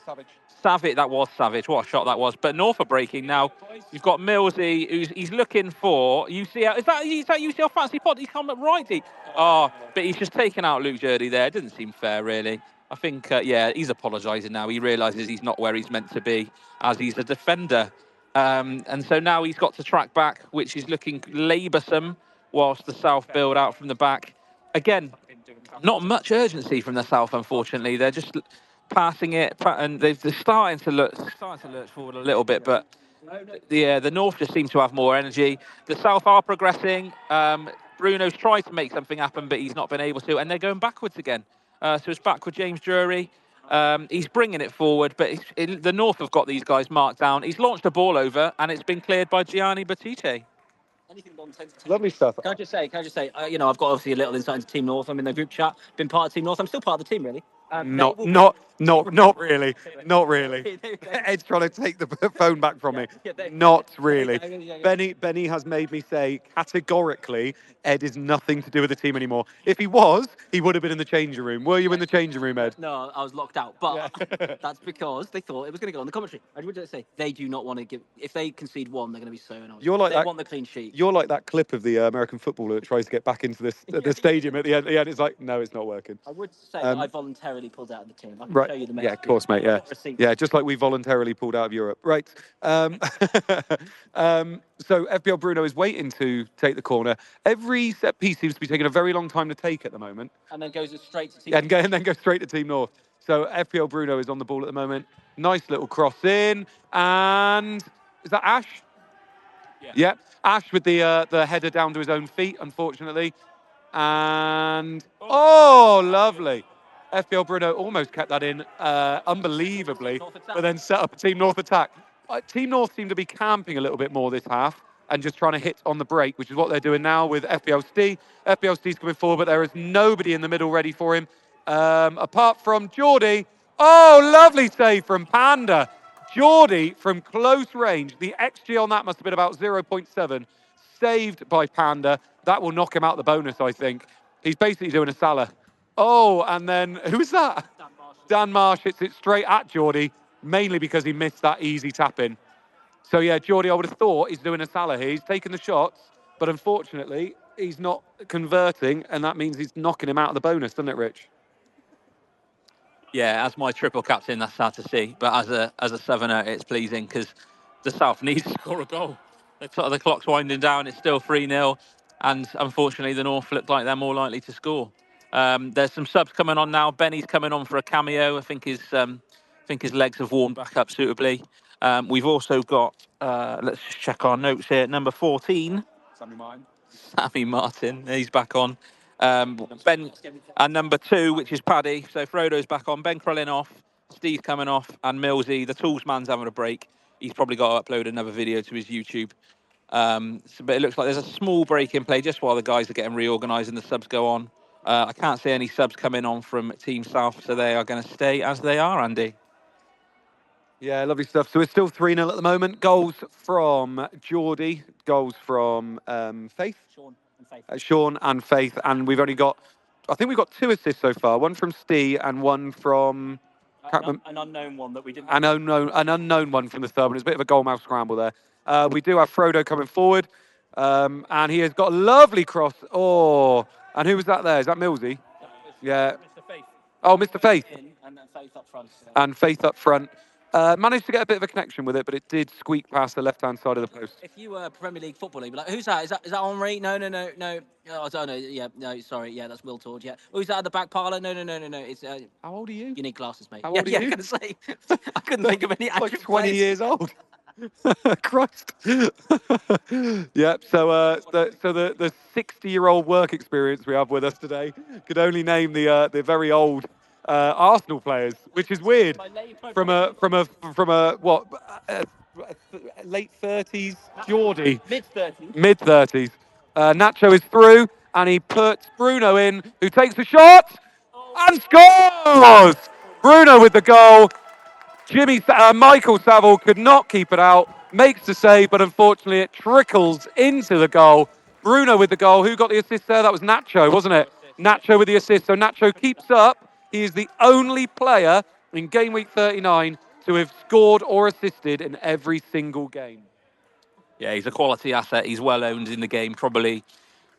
Savage, that was Savage. What a shot that was. But North are breaking now. You've got Millsy, he's looking for UCL. Is that UCL Fancy Pod? He's come up righty. Oh, but he's just taken out Luke Jurdy there. It didn't seem fair, really. I think, yeah, he's apologising now. He realises he's not where he's meant to be, as he's a defender. And so now he's got to track back, which is looking laboursome, whilst the South build out from the back. Again, not much urgency from the South, unfortunately. They're just passing it, and they're starting to lurch forward a little bit, but the North just seem to have more energy. The South are progressing. Bruno's tried to make something happen, but he's not been able to, and they're going backwards again. So it's back with James Drury. He's bringing it forward, but the North have got these guys marked down. He's launched a ball over, and it's been cleared by Gianni Battiste. Lovely stuff. Can I just say, you know, I've got obviously a little insight into Team North. I'm in the group chat, been part of Team North. I'm still part of the team, really. Not really. Not really. Ed's trying to take the phone back from me. Not really. Benny has made me say categorically, Ed is nothing to do with the team anymore. If he was, he would have been in the changing room. Were you in the changing room, Ed? No, I was locked out, but that's because they thought it was going to go on the commentary. And what did they say? They do not want to give. If they concede one, they're going to be so annoyed. You're like they that, want the clean sheet. You're like that clip of the American footballer that tries to get back into the stadium at the end. It's like, no, it's not working. I would say that I voluntarily pulled out of the team. I can Right. show you the Yeah, of course, mate. Yeah. Yeah, just like we voluntarily pulled out of Europe. Right. So FPL Bruno is waiting to take the corner. Every set piece seems to be taking a very long time to take at the moment. And then goes straight to Team North. And then goes straight to Team North. So FPL Bruno is on the ball at the moment. Nice little cross in. And is that Ash? Yeah. Ash with the header down to his own feet, unfortunately. And, oh, lovely. FPL Bruno almost kept that in unbelievably, but then set up a Team North attack. Team North seem to be camping a little bit more this half and just trying to hit on the break, which is what they're doing now with FPL Steve. FPL Steve's coming forward, but there is nobody in the middle ready for him, apart from Geordie. Oh, lovely save from Panda. Geordie from close range. The XG on that must have been about 0.7. Saved by Panda. That will knock him out the bonus, I think. He's basically doing a Salah. Oh, and then, who's that? Dan Marsh hits it straight at Geordie, mainly because he missed that easy tap-in. So, yeah, Geordie, I would have thought he's doing a Salah here. He's taking the shots, but unfortunately, he's not converting, and that means he's knocking him out of the bonus, doesn't it, Rich? Yeah, as my triple captain, that's sad to see. But as a Southerner, it's pleasing because the South needs to score a goal. The clock's winding down. It's still 3-0. And unfortunately, the North look like they're more likely to score. There's some subs coming on now. Benny's coming on for a cameo. I think his legs have warmed back up suitably. We've also got, let's just check our notes here, number 14. Sammy Martin, he's back on. Ben and number 2, which is Paddy. So Frodo's back on. Ben Crellin off. Steve's coming off. And Millsy, the tools man's having a break. He's probably got to upload another video to his YouTube. But it looks like there's a small break in play just while the guys are getting reorganised and the subs go on. I can't see any subs coming on from Team South, so they are going to stay as they are, Andy. Yeah, lovely stuff. So it's still 3-0 at the moment. Goals from Geordie, goals from Faith. Sean and Faith. And we've only got, I think we've got 2 assists so far. One from Steve and one from... an unknown one that we didn't... An unknown one from the third one. It's a bit of a goal mouth scramble there. We do have Frodo coming forward. And he has got a lovely cross. Oh, and who was that there? Is that Millsy? Yeah. Mr. Faith. Oh, Mr. Faith. And then Faith up front. And Faith up front. Managed to get a bit of a connection with it, but it did squeak past the left-hand side of the post. If you were Premier League footballer, you'd be like, who's that? Is that Henri? No. Oh, I don't know. Yeah, no, sorry. Yeah, that's Will Tord. Yeah. Who's that at the back parlour? No. It's How old are you? you need glasses, mate. How Yeah, old are yeah. you? I was gonna say. I couldn't think of any. Like actual 20 players. years old. Christ. Yep. So, the 60-year-old work experience we have with us today could only name the very old Arsenal players, which is weird. From a what late 30s Geordie, Mid-30s. mid 30s. Nacho is through, and he puts Bruno in, who takes the shot and scores. Bruno with the goal. Michael Saville could not keep it out, makes the save, but unfortunately it trickles into the goal. Bruno with the goal. Who got the assist there? That was Nacho, wasn't it? Nacho with the assist. So Nacho keeps up. He is the only player in game week 39 to have scored or assisted in every single game. Yeah, he's a quality asset. He's well owned in the game. Probably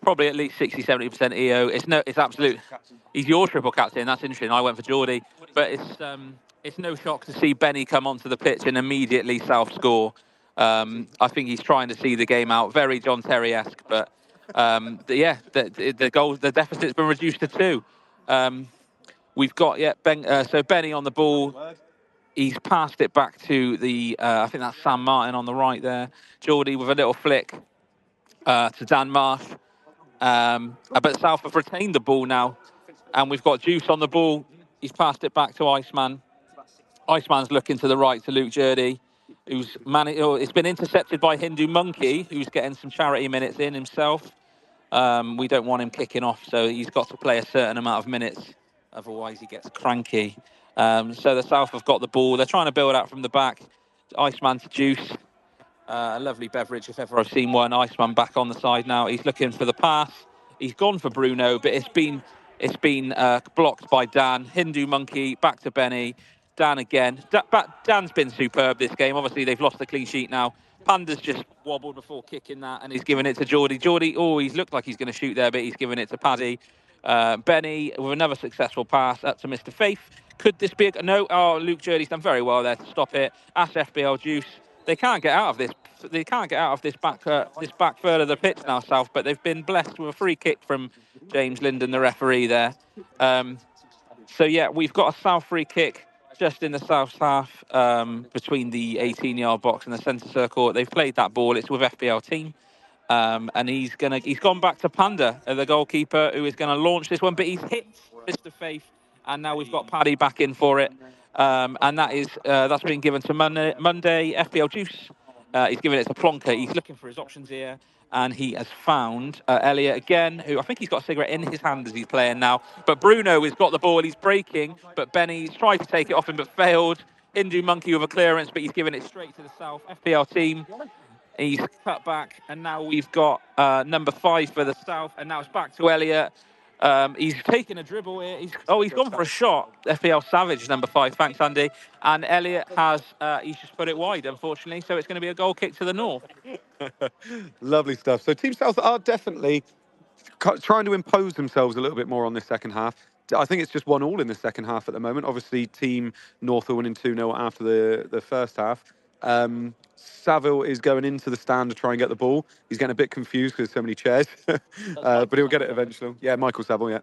at least 60-70% EO. It's absolute. He's your triple captain. That's interesting. I went for Geordie, but it's no shock to see Benny come onto the pitch and immediately South score. I think he's trying to see the game out. Very John Terry-esque, but the goal, the deficit's been reduced to 2. We've got so Benny on the ball. He's passed it back to the. I think that's Sam Martin on the right there. Geordie with a little flick to Dan Marsh. But South have retained the ball now, and we've got Juice on the ball. He's passed it back to Iceman. Iceman's looking to the right to Luke Jurdy, who's it's been intercepted by Hindu Monkey, who's getting some charity minutes in himself. We don't want him kicking off, so he's got to play a certain amount of minutes, otherwise he gets cranky. So the South have got the ball. They're trying to build out from the back. Iceman to Juice. A lovely beverage if ever I've seen one. Iceman back on the side now. He's looking for the pass. He's gone for Bruno, but it's been blocked by Dan. Hindu Monkey back to Benny. Dan again. Dan's been superb this game. Obviously they've lost the clean sheet now. Panda's just wobbled before kicking that, and he's given it to Geordie. Geordie, he's looked like he's going to shoot there, but he's given it to Paddy. Benny with another successful pass up to Mr. Faith. Could this be no? Oh, Luke Jurdy's done very well there to stop it. Ask FBL Juice. They can't get out of this. They can't get out of this back third of the pitch now, South. But they've been blessed with a free kick from James Linden, the referee there. So yeah, we've got a South free kick just in the South half between the 18-yard box and the centre circle. They've played that ball. It's with FPL team. And he's gone back to Panda, the goalkeeper, who is going to launch this one, but he's hit Mr. Faith, and now we've got Paddy back in for it, and that's been given to Monday FPL Juice. He's given it to Plonker. He's looking for his options here, and he has found Elliot again, who I think he's got a cigarette in his hand as he's playing now. But Bruno has got the ball. He's breaking, but Benny's tried to take it off him, but failed. Hindu Monkey with a clearance, but he's given it straight to the South FPL team. He's cut back, and now we've got number 5 for the South, and now it's back to Elliot. He's taken a dribble here. He's gone for a shot. FPL Savage, number 5. Thanks, Andy. And Elliot he's just put it wide, unfortunately. So it's going to be a goal kick to the north. Lovely stuff. So Team South are definitely trying to impose themselves a little bit more on this second half. I think it's just 1-1 in the second half at the moment. Obviously, Team North are winning 2-0 after the first half. Saville is going into the stand to try and get the ball. He's getting a bit confused because there's so many chairs, but he'll get it eventually. Yeah, Michael Saville, yeah.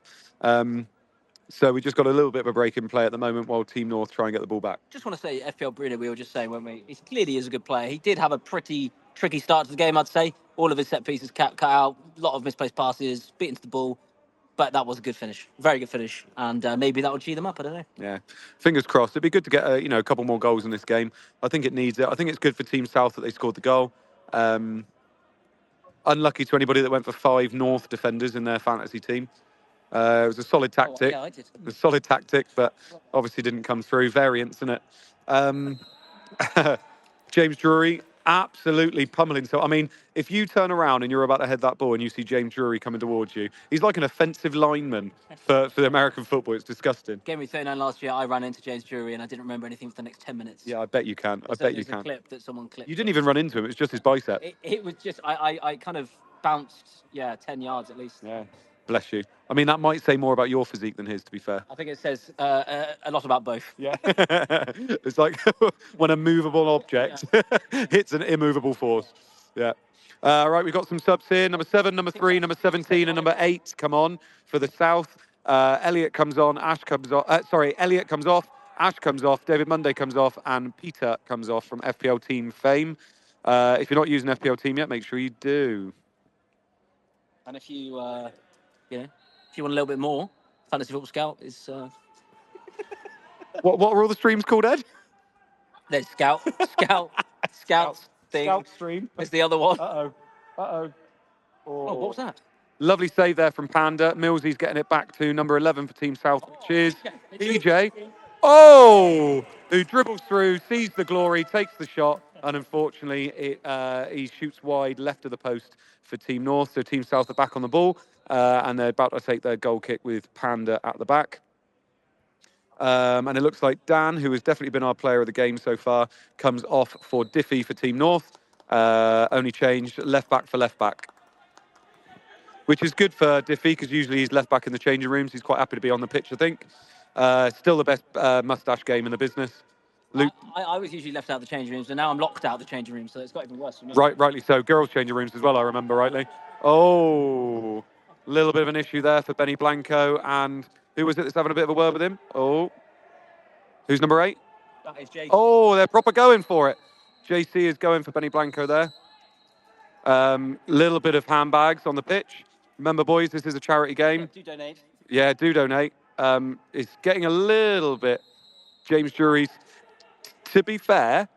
So we just got a little bit of a break in play at the moment while Team North try and get the ball back. Just want to say, FPL Bruno, we were just saying, weren't we? He clearly is a good player. He did have a pretty tricky start to the game, I'd say. All of his set pieces cut out, a lot of misplaced passes, beaten to the ball. But that was a good finish, very good finish, and maybe that will cheer them up. I don't know. Yeah, fingers crossed. It'd be good to get a couple more goals in this game. I think it needs it. I think it's good for Team South that they scored the goal. Unlucky to anybody that went for 5 North defenders in their fantasy team. It was a solid tactic. Yeah, I did. A solid tactic, but obviously didn't come through. Variance, isn't it? James Drury absolutely pummeling. So, I mean, if you turn around and you're about to head that ball and you see James Drury coming towards you, he's like an offensive lineman for the American football. It's disgusting. Game week 39 last year, I ran into James Drury and I didn't remember anything for the next 10 minutes. Yeah, I bet you can. I bet you There's a can. clip that someone clipped. You didn't even run into him. It was just his bicep. It was just, I kind of bounced, 10 yards at least. Yeah. Bless you. I mean, that might say more about your physique than his, to be fair. I think it says a lot about both. Yeah. It's like when a movable object hits an immovable force. Yeah. Right, we've got some subs here. Number 7, number 3, number 17, and number 8 come on for the South. Elliot comes on, Ash comes off. Elliot comes off, Ash comes off, David Monday comes off, and Peter comes off from FPL Team fame. If you're not using FPL Team yet, make sure you do. And if you, if you want a little bit more, Fantasy Football Scout is... What are all the streams called, Ed? There's Scout thing. Scout stream. Is the other one. Uh-oh. Oh, what was that? Lovely save there from Panda. Millsy's getting it back to number 11 for Team South, which is PJ. Oh! Who dribbles through, sees the glory, takes the shot, and unfortunately, he shoots wide left of the post for Team North. So Team South are back on the ball, and they're about to take their goal kick with Panda at the back. And it looks like Dan, who has definitely been our player of the game so far, comes off for Diffie for Team North. Only changed left back for left back, which is good for Diffie because usually he's left back in the changing rooms. He's quite happy to be on the pitch, I think. Still the best mustache game in the business. Luke, I was usually left out of the changing rooms, and now I'm locked out of the changing rooms, so it's got even worse for me. rightly so. Girls' changing rooms as well, I remember rightly. Oh, a little bit of an issue there for Benny Blanco. And who was it that's having a bit of a word with him? Oh, who's number 8? That is JC. Oh, they're proper going for it. JC is going for Benny Blanco there. Little bit of handbags on the pitch. Remember, boys, this is a charity game. Do donate. Yeah, do donate. It's getting a little bit. James Drury's. To be fair,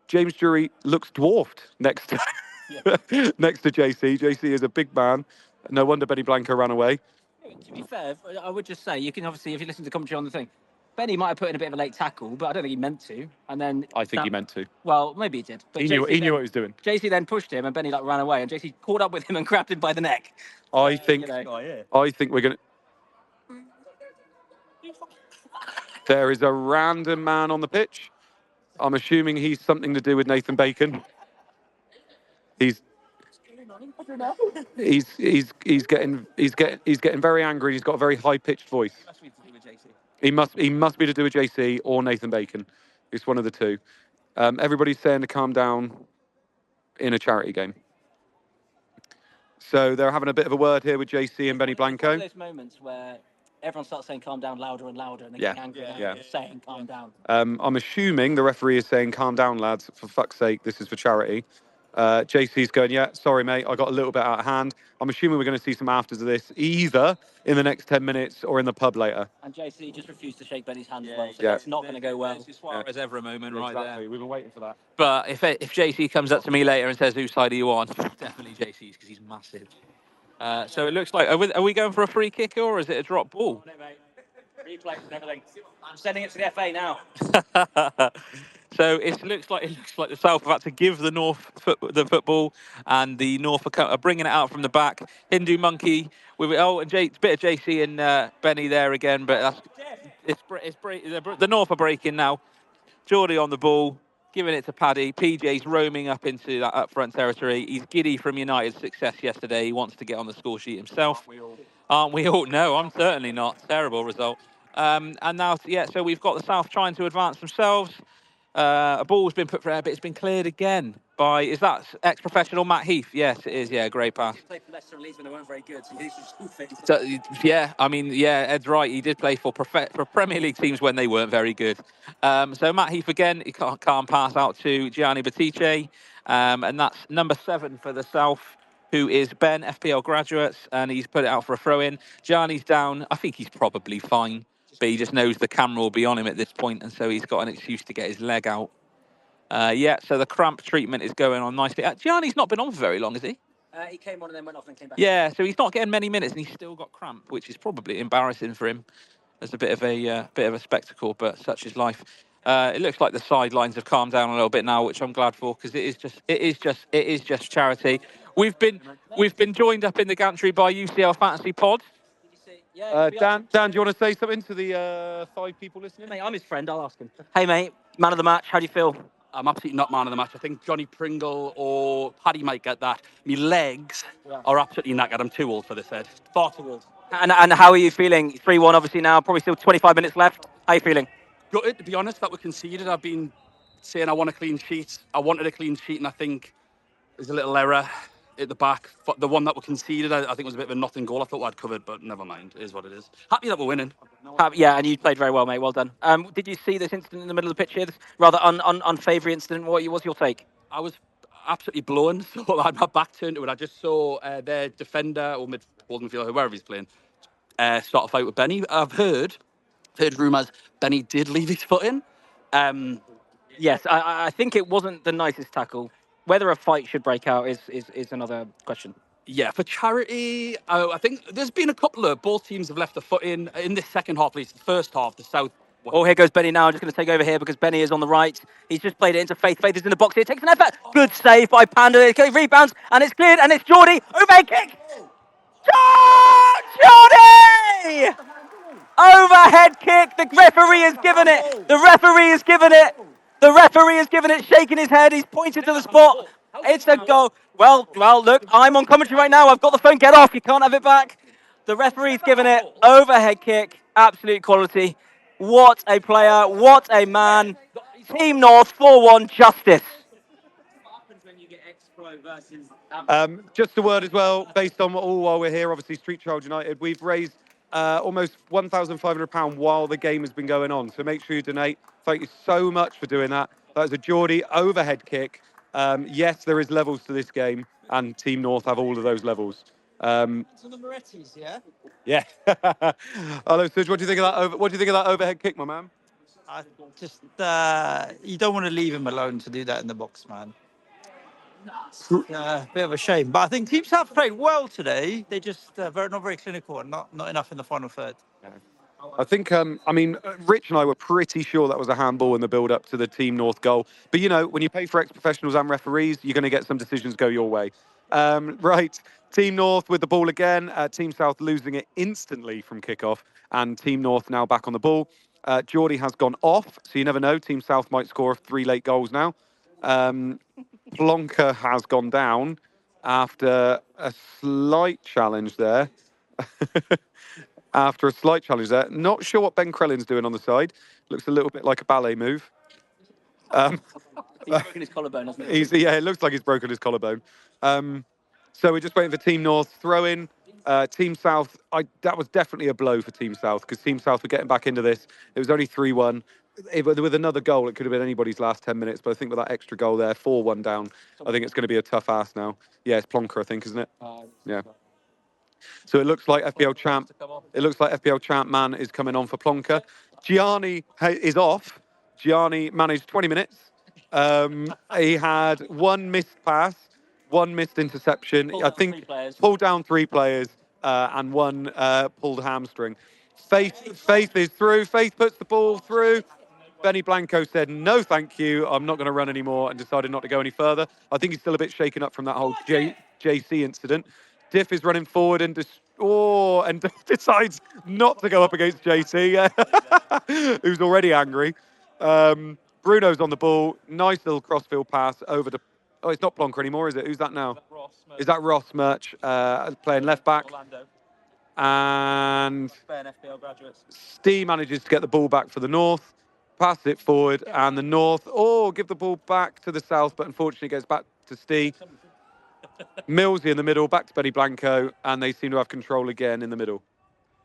James Drury looks dwarfed next to next to JC. JC is a big man. No wonder Benny Blanco ran away. To be fair, I would just say, you can obviously, if you listen to the commentary on the thing, Benny might have put in a bit of a late tackle, but I don't think he meant to. And then I think he meant to. Well, maybe he did. But He knew what he was doing. JC then pushed him, and Benny ran away, and JC caught up with him and grabbed him by the neck. I think we're gonna. There is a random man on the pitch. I'm assuming he's something to do with Nathan Bacon. He's getting very angry. He's got a very high pitched voice. He must be to do with JC or Nathan Bacon. It's one of the two. Everybody's saying to calm down in a charity game. So they're having a bit of a word here with JC and Benny Blanco. Those moments where everyone starts saying calm down louder and louder, and they get angry and saying calm down. I'm assuming the referee is saying calm down, lads, for fuck's sake, this is for charity. JC's going, yeah, sorry, mate, I got a little bit out of hand. I'm assuming we're going to see some afters of this, either in the next 10 minutes or in the pub later. And JC just refused to shake Benny's hand as well, so that's not going to go well. It's Suarez ever moment right there. We've been waiting for that. But if JC comes up to me later and says, whose side are you on? Definitely JC's, because he's massive. So it looks like, are we going for a free kick or is it a drop ball? Replay and everything. I'm sending it to the FA now. So it looks like the South have had to give the North the football, and the North are bringing it out from the back. Hindu Monkey with a bit of JC and Benny there again, but the North are breaking now. Geordie on the ball, giving it to Paddy. PJ's roaming up into that up front territory. He's giddy from United's success yesterday. He wants to get on the score sheet himself. Aren't we all? No, I'm certainly not. Terrible result. And now, so we've got the South trying to advance themselves. A ball's been put for air, but it's been cleared again by, is that ex-professional Matt Heath? Yes, it is. Yeah, great pass. He played for Leicester and Leeds when they weren't very good, so he's just So, Ed's right. He did play for Premier League teams when they weren't very good. So Matt Heath again, he can't pass out to Gianni Batice, and that's number 7 for the South, who is Ben, FPL graduates, and he's put it out for a throw-in. Gianni's down. I think he's probably fine, but he just knows the camera will be on him at this point, and so he's got an excuse to get his leg out. So the cramp treatment is going on nicely. Gianni's not been on for very long, has he? He came on and then went off and came back. Yeah, so he's not getting many minutes, and he's still got cramp, which is probably embarrassing for him. As a bit of a spectacle, but such is life. It looks like the sidelines have calmed down a little bit now, which I'm glad for, because it is just charity. We've been joined up in the gantry by UCL Fantasy Pod. Dan, do you want to say something to the 5 people listening? Mate, I'm his friend. I'll ask him. Hey, mate, man of the match. How do you feel? I'm absolutely not man of the match. I think Johnny Pringle or Paddy might get that. My legs are absolutely knackered. I'm too old for this head. Far too old. And how are you feeling? 3-1, obviously now. Probably still 25 minutes left. How are you feeling? Gutted, to be honest, that we conceded. I've been saying I want a clean sheet. I wanted a clean sheet, and I think there's a little error at the back. The one that we conceded, I think was a bit of a nothing goal. I thought I'd covered, but never mind. It is what it is. Happy that we're winning. Yeah, and you played very well, mate. Well done. Did you see this incident in the middle of the pitch here? This rather unfavoury incident. What's your take? I was absolutely blown, so I had my back turned to it. I just saw their defender or midfielder, whoever he's playing, start a fight with Benny. I've heard rumours Benny did leave his foot in. Yes, I think it wasn't the nicest tackle. Whether a fight should break out is another question. Yeah, for charity, I think there's been a couple of both teams have left the foot in this second half, at least the first half, the South. Oh, here goes Benny now. I'm just going to take over here because Benny is on the right. He's just played it into Faith. Faith is in the box here. Takes an effort. Good save by Panda. It rebounds and it's cleared and it's Geordie. Overhead kick. Geordie! Overhead kick. The referee has given it. The referee has given it. The referee has given it. Shaking his head. He's pointed to the spot. It's a goal. Well, look, I'm on commentary right now. I've got the phone. Get off. You can't have it back. The referee's given it. Overhead kick. Absolute quality. What a player. What a man. Team North 4-1 justice. Just a word as well, based on all while we're here, obviously Street Child United, we've raised almost £1,500 while the game has been going on. So make sure you donate. Thank you so much for doing that. That was a Geordie overhead kick. Yes, there is levels to this game, and Team North have all of those levels. It's on the Morettis, yeah? Yeah. Hello, Suj. What do you think of that overhead kick, my man? I just, you don't want to leave him alone to do that in the box, man. Bit of a shame. But I think Team South played well today. They just not very clinical and not enough in the final third. I think, Rich and I were pretty sure that was a handball in the build-up to the Team North goal. But, when you pay for ex-professionals and referees, you're going to get some decisions go your way. Right, Team North with the ball again. Team South losing it instantly from kickoff. And Team North now back on the ball. Geordie has gone off, so you never know. Team South might score 3 late goals now. Plonker has gone down after a slight challenge there. Not sure what Ben Krellin's doing on the side. Looks a little bit like a ballet move. He's broken his collarbone, hasn't he? It looks like he's broken his collarbone. So we're just waiting for Team North throw in. Team South, that was definitely a blow for Team South because Team South were getting back into this. It was only 3-1. With another goal, it could have been anybody's last 10 minutes. But I think with that extra goal there, 4-1 down, I think it's going to be a tough ask now. Yeah, it's Plonker, I think, isn't it? Yeah. So it looks like FPL champ. It looks like FPL champ man is coming on for Plonker. Gianni is off. Gianni managed 20 minutes. He had 1 missed pass, 1 missed interception. I think pulled down 3 players and 1 pulled hamstring. Faith is through. Faith puts the ball through. Benny Blanco said, no, thank you. I'm not going to run anymore and decided not to go any further. I think he's still a bit shaken up from that whole JC incident. Diff is running forward and decides not to go up against JC, who's already angry. Bruno's on the ball. Nice little crossfield pass over to... Oh, it's not Plonker anymore, is it? Who's that now? Is that Ross Murch playing left back? And Steve manages to get the ball back for the North. Pass it forward, and the North, give the ball back to the South, but unfortunately it goes back to Steve. Millsy in the middle, back to Benny Blanco, and they seem to have control again in the middle.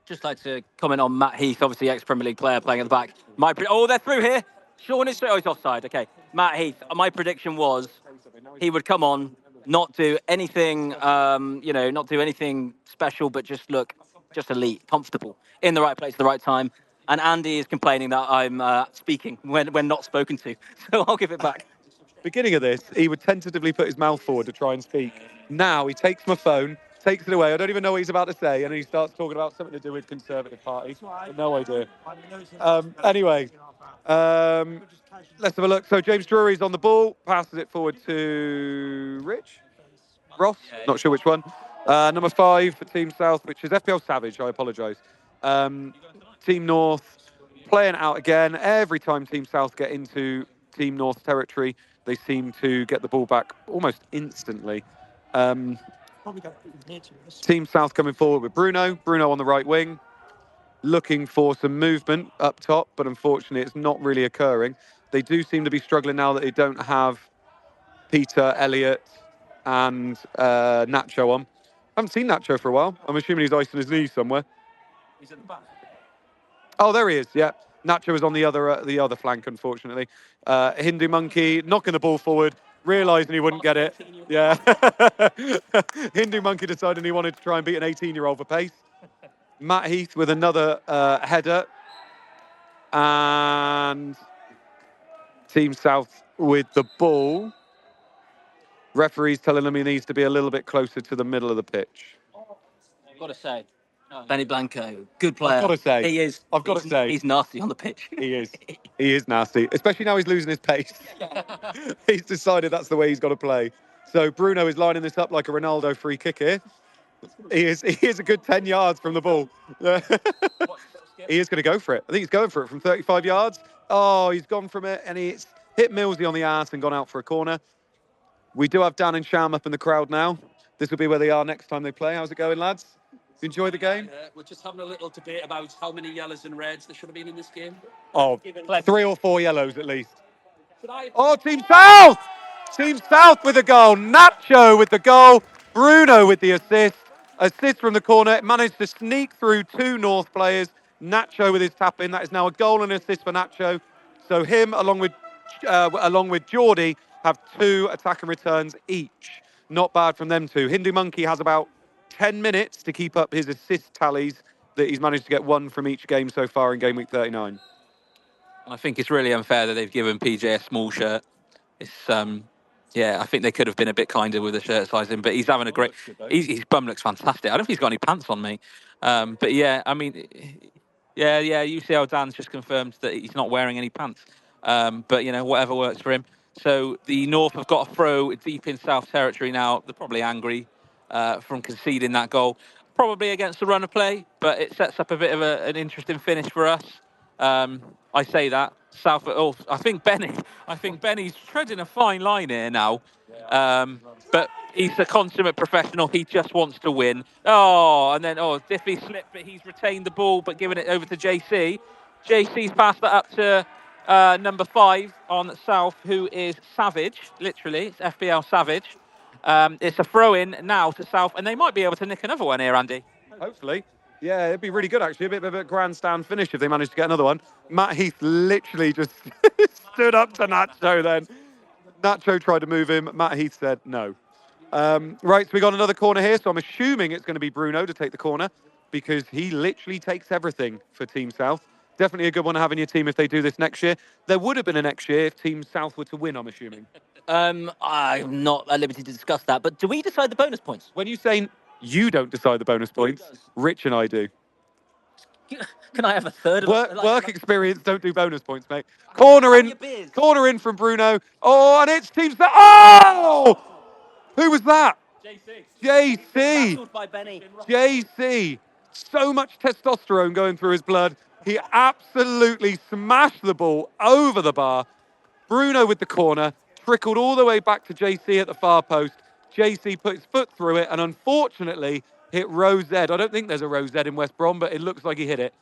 Just like to comment on Matt Heath, obviously ex-Premier League player playing at the back. They're through here. Sean is through. Oh, he's offside. Okay. Matt Heath, my prediction was he would come on, not do anything, not do anything special, but just look just elite, comfortable, in the right place at the right time. And Andy is complaining that I'm speaking when not spoken to. So I'll give it back. Beginning of this, he would tentatively put his mouth forward to try and speak. Now he takes my phone, takes it away. I don't even know what he's about to say, and he starts talking about something to do with Conservative Party. No idea. Anyway, let's have a look. So James Drury's on the ball, passes it forward to Ross, not sure which one. Number 5 for Team South, which is FPL Savage, I apologise. Team North playing out again. Every time Team South get into Team North territory, they seem to get the ball back almost instantly. Team South coming forward with Bruno on the right wing, looking for some movement up top, but unfortunately it's not really occurring. They do seem to be struggling now that they don't have Peter, Elliott, and Nacho on. I haven't seen Nacho for a while. I'm assuming he's icing his knee somewhere. He's at the back. Oh, there he is. Yeah, Nacho was on the other flank, unfortunately. Hindu Monkey knocking the ball forward, realising he wouldn't get it. Yeah, Hindu Monkey decided he wanted to try and beat an 18-year-old for pace. Matt Heath with another header, and Team South with the ball. Referee's telling him he needs to be a little bit closer to the middle of the pitch. I've got to say, Benny Blanco, good player. I've got to say. He is. I've got to say. He's nasty on the pitch. He is. He is nasty, especially now he's losing his pace. He's decided that's the way he's got to play. So Bruno is lining this up like a Ronaldo free kick here. He is a good 10 yards from the ball. He is going to go for it. I think he's going for it from 35 yards. Oh, he's gone from it, and he's hit Millsy on the arse and gone out for a corner. We do have Dan and Sham up in the crowd now. This will be where they are next time they play. How's it going, lads? You enjoy the game? We're just having a little debate about how many yellows and reds there should have been in this game. Oh, 3 or 4 yellows at least. Oh, Team South! Team South with the goal. Nacho with the goal. Bruno with the assist. Assist from the corner. Managed to sneak through 2 North players. Nacho with his tap in. That is now a goal and assist for Nacho. So him, along with Geordie, have 2 attack and returns each. Not bad from them 2. Hindu Monkey has about 10 minutes to keep up his assist tallies that he's managed to get 1 from each game so far in game week 39. I think it's really unfair that they've given PJ a small shirt. It's yeah, I think they could have been a bit kinder with the shirt sizing, but he's having a great. His bum looks fantastic. I don't think he's got any pants on, me. But yeah, I mean, yeah. UCL Dan's just confirmed that he's not wearing any pants. But whatever works for him. So the North have got a throw deep in South territory now. They're probably angry from conceding that goal, probably against the run of play, but it sets up a bit of an interesting finish for us. I say that South. Oh, I think Benny's treading a fine line here now. But he's a consummate professional. He just wants to win. Oh, and then Diffie slipped, but he's retained the ball, but giving it over to JC. JC's passed that up to number 5 on South, who is Savage. Literally, it's FPL Savage. It's a throw in now to South, and they might be able to nick another one here, Andy. Hopefully. Yeah, it'd be really good, actually. A bit of a grandstand finish if they managed to get another one. Matt Heath literally just stood up to Nacho then. Nacho tried to move him. Matt Heath said no. Right, so we got another corner here, so I'm assuming it's going to be Bruno to take the corner because he literally takes everything for Team South. Definitely a good one to have in your team if they do this next year. There would have been a next year if Team South were to win, I'm assuming. I'm not at liberty to discuss that, but do we decide the bonus points? When you say you don't decide the bonus points, Rich and I do. Can I have a third of work experience? Don't do bonus points, mate. Corner in from Bruno. Oh, and it's Team South. Oh, who was that? JC. By Benny. JC. So much testosterone going through his blood. He absolutely smashed the ball over the bar. Bruno with the corner, trickled all the way back to JC at the far post. JC put his foot through it and unfortunately hit row Z. I don't think there's a row Z in West Brom, but it looks like he hit it.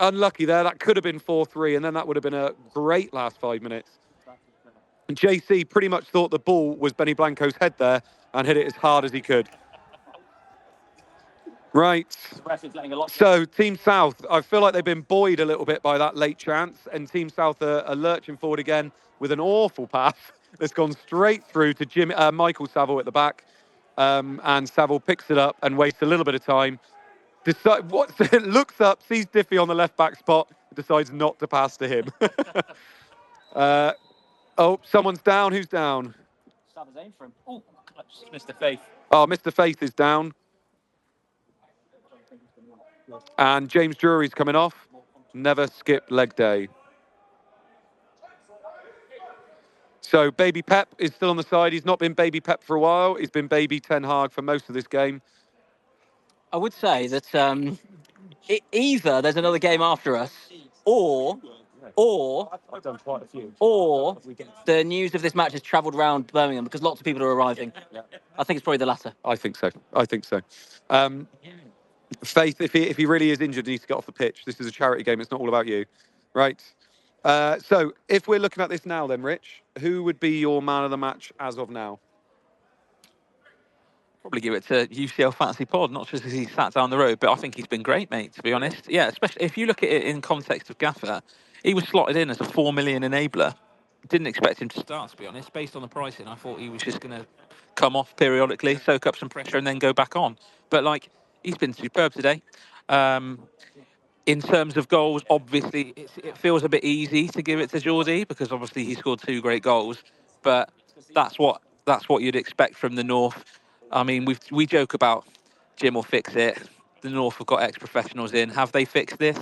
Unlucky there. That could have been 4-3, and then that would have been a great last 5 minutes. And JC pretty much thought the ball was Benny Blanco's head there and hit it as hard as he could. Right. So Team South, I feel like they've been buoyed a little bit by that late chance, and Team South are lurching forward again with an awful pass that's gone straight through to Michael Saville at the back. And Saville picks it up and wastes a little bit of time. Looks up, sees Diffie on the left back spot, decides not to pass to him. Someone's down. Who's down? Oh, close. Mr. Faith. Oh, Mr. Faith is down. And James Drury's coming off. Never skip leg day. So Baby Pep is still on the side. He's not been Baby Pep for a while. He's been Baby Ten Hag for most of this game. I would say that either there's another game after us, or I've done quite a few. or the news of this match has travelled around Birmingham because lots of people are arriving. I think it's probably the latter. I think so. Faith, if he really is injured, needs to get off the pitch. This is a charity game. It's not all about you, right? So if we're looking at this now, then Rich, who would be your man of the match as of now? Probably give it to UCL Fantasy Pod, not just because he sat down the road, but I think he's been great, mate, to be honest. Yeah, especially if you look at it in context of Gaffer, he was slotted in as a 4 million enabler. Didn't expect him to start, to be honest. Based on the pricing, I thought he was just going to come off periodically, soak up some pressure, and then go back on. But, like, he's been superb today. In terms of goals, obviously, it feels a bit easy to give it to Geordie because obviously he scored 2 great goals. But that's what you'd expect from the North. I mean, we joke about Jim will fix it. The North have got ex-professionals in. Have they fixed this?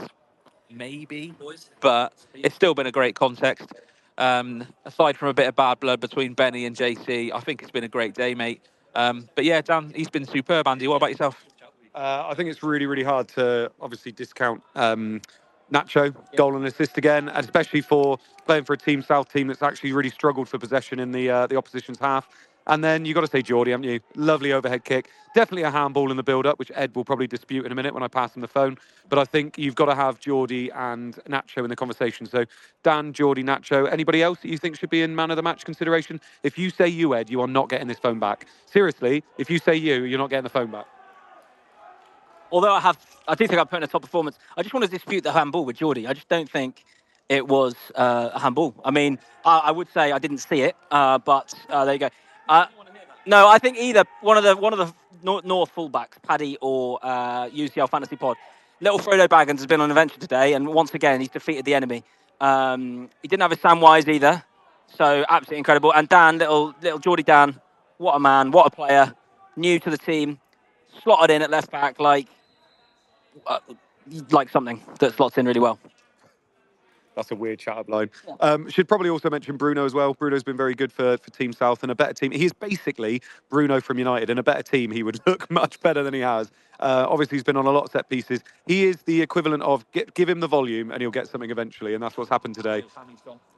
Maybe, but it's still been a great context. Aside from a bit of bad blood between Benny and JC, I think it's been a great day, mate. But yeah, Dan, he's been superb. Andy, what about yourself? I think it's really, really hard to obviously discount Nacho, goal and assist again, and especially for playing for a Team South team that's actually really struggled for possession in the opposition's half. And then you've got to say Geordie, haven't you? Lovely overhead kick. Definitely a handball in the build-up, which Ed will probably dispute in a minute when I pass him the phone. But I think you've got to have Geordie and Nacho in the conversation. So Dan, Geordie, Nacho. Anybody else that you think should be in man of the match consideration? If you say you, Ed, you are not getting this phone back. Seriously, if you say you're not getting the phone back. Although I do think I put in a top performance. I just want to dispute the handball with Geordie. I just don't think it was a handball. I mean, I would say I didn't see it, but there you go. No, I think either one of the North fullbacks, Paddy or UCL Fantasy Pod. Little Frodo Baggins has been on an adventure today, and once again he's defeated the enemy. He didn't have his Samwise either, so absolutely incredible. And Dan, little Geordie Dan, what a man, what a player, new to the team, slotted in at left back like something that slots in really well. That's a weird chat-up line. Should probably also mention Bruno as well. Bruno's been very good for Team South and a better team. He's basically Bruno from United. In a better team, he would look much better than he has. Obviously, he's been on a lot of set pieces. He is the equivalent of give him the volume and he'll get something eventually, and that's what's happened today.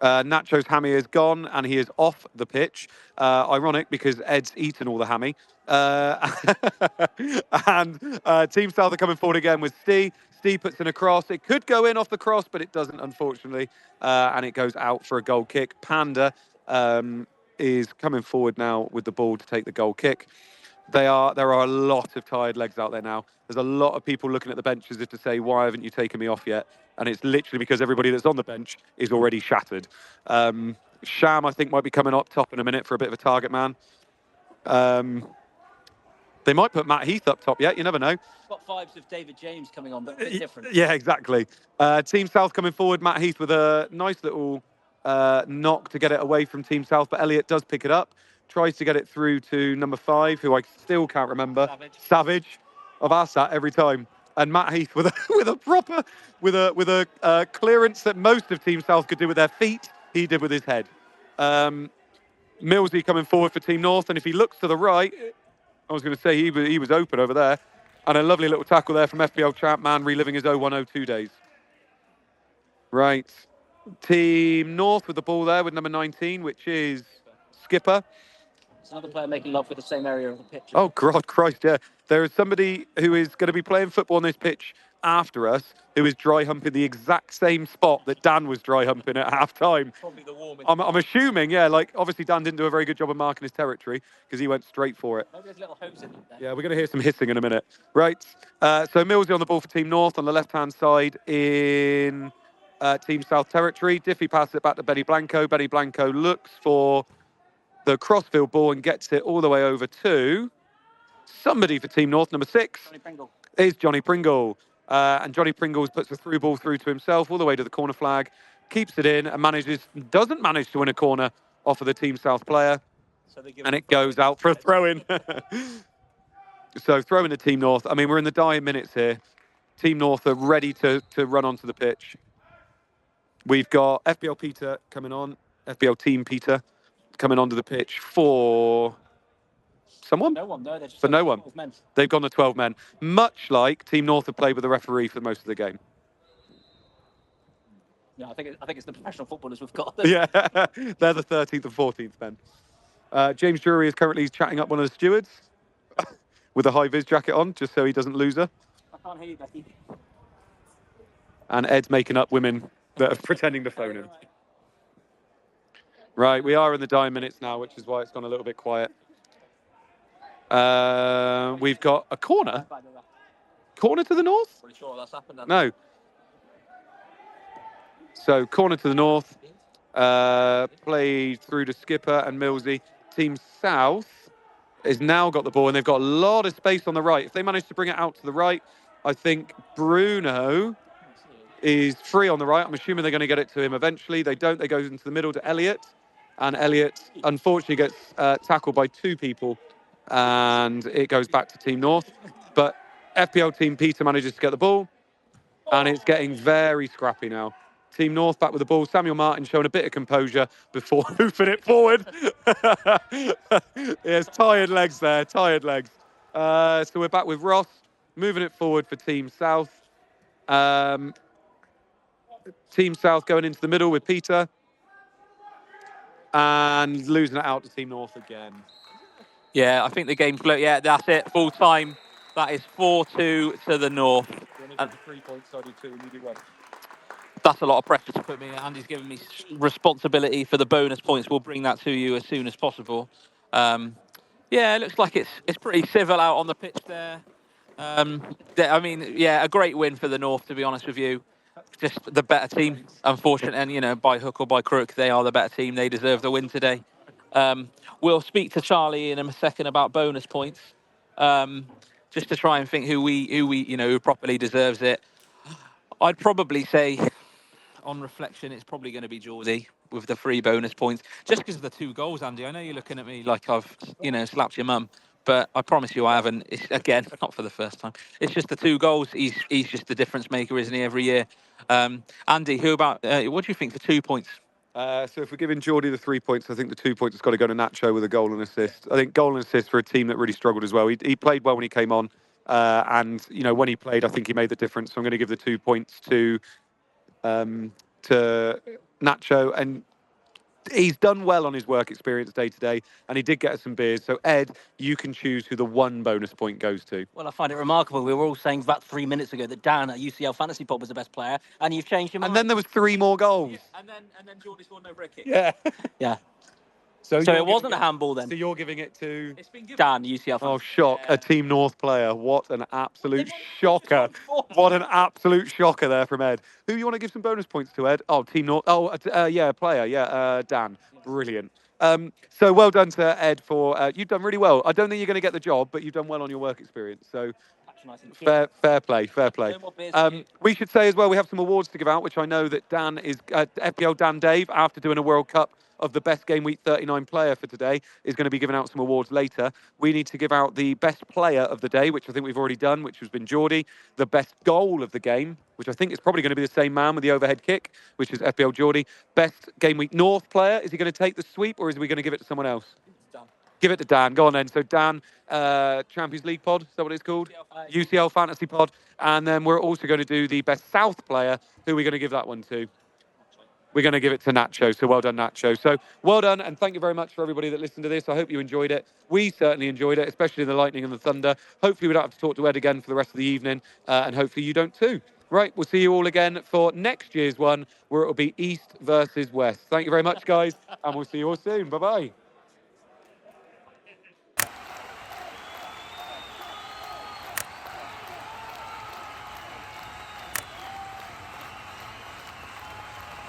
Nacho's hammy is gone and he is off the pitch. Ironic because Ed's eaten all the hammy. And Team South are coming forward again with Steve. Steve puts in a cross. It could go in off the cross, but it doesn't, unfortunately. And it goes out for a goal kick. Panda is coming forward now with the ball to take the goal kick. There are a lot of tired legs out there now. There's a lot of people looking at the bench as if to say, why haven't you taken me off yet? And it's literally because everybody that's on the bench is already shattered. Sham, I think, might be coming up top in a minute for a bit of a target man. They might put Matt Heath up top yet. You never know. Got vibes of David James coming on, but a bit different. Yeah, exactly. Team South coming forward. Matt Heath with a nice little knock to get it away from Team South, but Elliot does pick it up. Tries to get it through to number 5, who I still can't remember. Savage. Of Assat every time. And Matt Heath with a clearance that most of Team South could do with their feet, he did with his head. Millsy coming forward for Team North, and if he looks to the right, I was going to say he was open over there. And a lovely little tackle there from FPL champ man, reliving his 0102 days. Right. Team North with the ball there with number 19, which is Skipper. It's another player making love with the same area of the pitch. Oh, God, Christ, yeah. There is somebody who is going to be playing football on this pitch after us who is dry humping the exact same spot that Dan was dry humping at half-time. Probably the warmest. I'm assuming, yeah, like, obviously Dan didn't do a very good job of marking his territory because he went straight for it. Maybe there's little hose in there. Yeah, we're going to hear some hissing in a minute. Right, so Millsy on the ball for Team North on the left-hand side in Team South territory. Diffie passes it back to Benny Blanco. Benny Blanco looks for the crossfield ball and gets it all the way over to somebody for Team North, number 6. Johnny Pringle. Is Johnny Pringle. And Johnny Pringles puts a through ball through to himself all the way to the corner flag, keeps it in and doesn't manage to win a corner off of the Team South player. And it goes out for a throw-in. So throw-in to Team North. I mean, we're in the dying minutes here. Team North are ready to run onto the pitch. We've got FPL Peter coming on, FPL Team Peter coming onto the pitch for someone? No one, no, they're just For no one. 12 men. They've gone to 12 men. Much like Team North have played with the referee for most of the game. Yeah, I think it's the professional footballers we've got. Yeah, they're the 13th and 14th men. James Drury is currently chatting up one of the stewards with a high-vis jacket on, just so he doesn't lose her. I can't hear you, Becky. And Ed's making up women that are pretending to phone him. Right, we are in the dying minutes now, which is why it's gone a little bit quiet. We've got a corner. Corner to the north? Pretty sure that's happened. No. So corner to the north. Played through to Skipper and Millsy. Team South has now got the ball, and they've got a lot of space on the right. If they manage to bring it out to the right, I think Bruno is free on the right. I'm assuming they're going to get it to him eventually. They don't. They go into the middle to Elliot. And Elliot, unfortunately, gets tackled by two people. And it goes back to Team North. But FPL Team Peter manages to get the ball. And it's getting very scrappy now. Team North back with the ball. Samuel Martin showing a bit of composure before hoofing it forward. Yes, tired legs there, tired legs. So we're back with Ross, moving it forward for Team South. Team South going into the middle with Peter. And losing it out to Team North again. Yeah, I think the game's close. Yeah, that's it. Full time. That is 4-2 to the North. And 3 points, I do 2, and you do 1. that's a lot of pressure to put me. Andy's given me responsibility for the bonus points. We'll bring that to you as soon as possible. Yeah, it looks like it's pretty civil out on the pitch there. I mean, yeah, a great win for the North, to be honest with you. Just the better team, unfortunately, and, you know, by hook or by crook, they are the better team. They deserve the win today. We'll speak to Charlie in a second about bonus points, just to try and think who properly deserves it. I'd probably say, on reflection, it's probably going to be Geordie with the 3 bonus points, just because of the 2 goals, Andy. I know you're looking at me like I've, slapped your mum, but I promise you I haven't. It's, again, not for the first time. It's just the 2 goals. He's just the difference maker, isn't he, every year? Andy, what do you think for 2 points? So if we're giving Geordie the 3 points, I think the 2 points has got to go to Nacho with a goal and assist. I think goal and assist for a team that really struggled as well. He played well when he came on, and when he played, I think he made the difference. So I'm going to give the 2 points to Nacho, and he's done well on his work experience day to day, and he did get us some beers. So Ed, you can choose who the 1 bonus point goes to. Well, I find it remarkable. We were all saying about 3 minutes ago that Dan at UCL Fantasy Pod was the best player, and you've changed your mind. And then there was 3 more goals. Yeah, and then Geordie scored over a kick. Yeah. Yeah. So it wasn't a handball then. So you're giving it to It's been given. Dan, UCL Fantasy. Oh, shock. Yeah. A Team North player. What an absolute shocker. What an absolute shocker there from Ed. Who you want to give some bonus points to, Ed? Oh, Team North. Oh, yeah, player. Yeah, Dan. Brilliant. So well done to Ed for... you've done really well. I don't think you're going to get the job, but you've done well on your work experience. So fair play, fair play. We should say as well, we have some awards to give out, which I know that Dan is... FPL Dan Dave, after doing a World Cup of the best Game Week 39 player for today, is going to be giving out some awards later. We need to give out the best player of the day, which I think we've already done, which has been Geordie. The best goal of the game, which I think is probably going to be the same man with the overhead kick, which is FPL Geordie. Best Game Week North player, is he going to take the sweep, or is we going to give it to someone else? Give it to Dan. Go on then. So Dan, Champions League pod, is that what it's called? UCL Fantasy Pod. And then we're also going to do the best South player. Who are we going to give that one to? We're going to give it to Nacho. So well done, Nacho. So well done, and thank you very much for everybody that listened to this. I hope you enjoyed it. We certainly enjoyed it, especially the lightning and the thunder. Hopefully we don't have to talk to Ed again for the rest of the evening, and hopefully you don't too. Right, we'll see you all again for next year's one, where it will be East versus West. Thank you very much, guys, and we'll see you all soon. Bye-bye.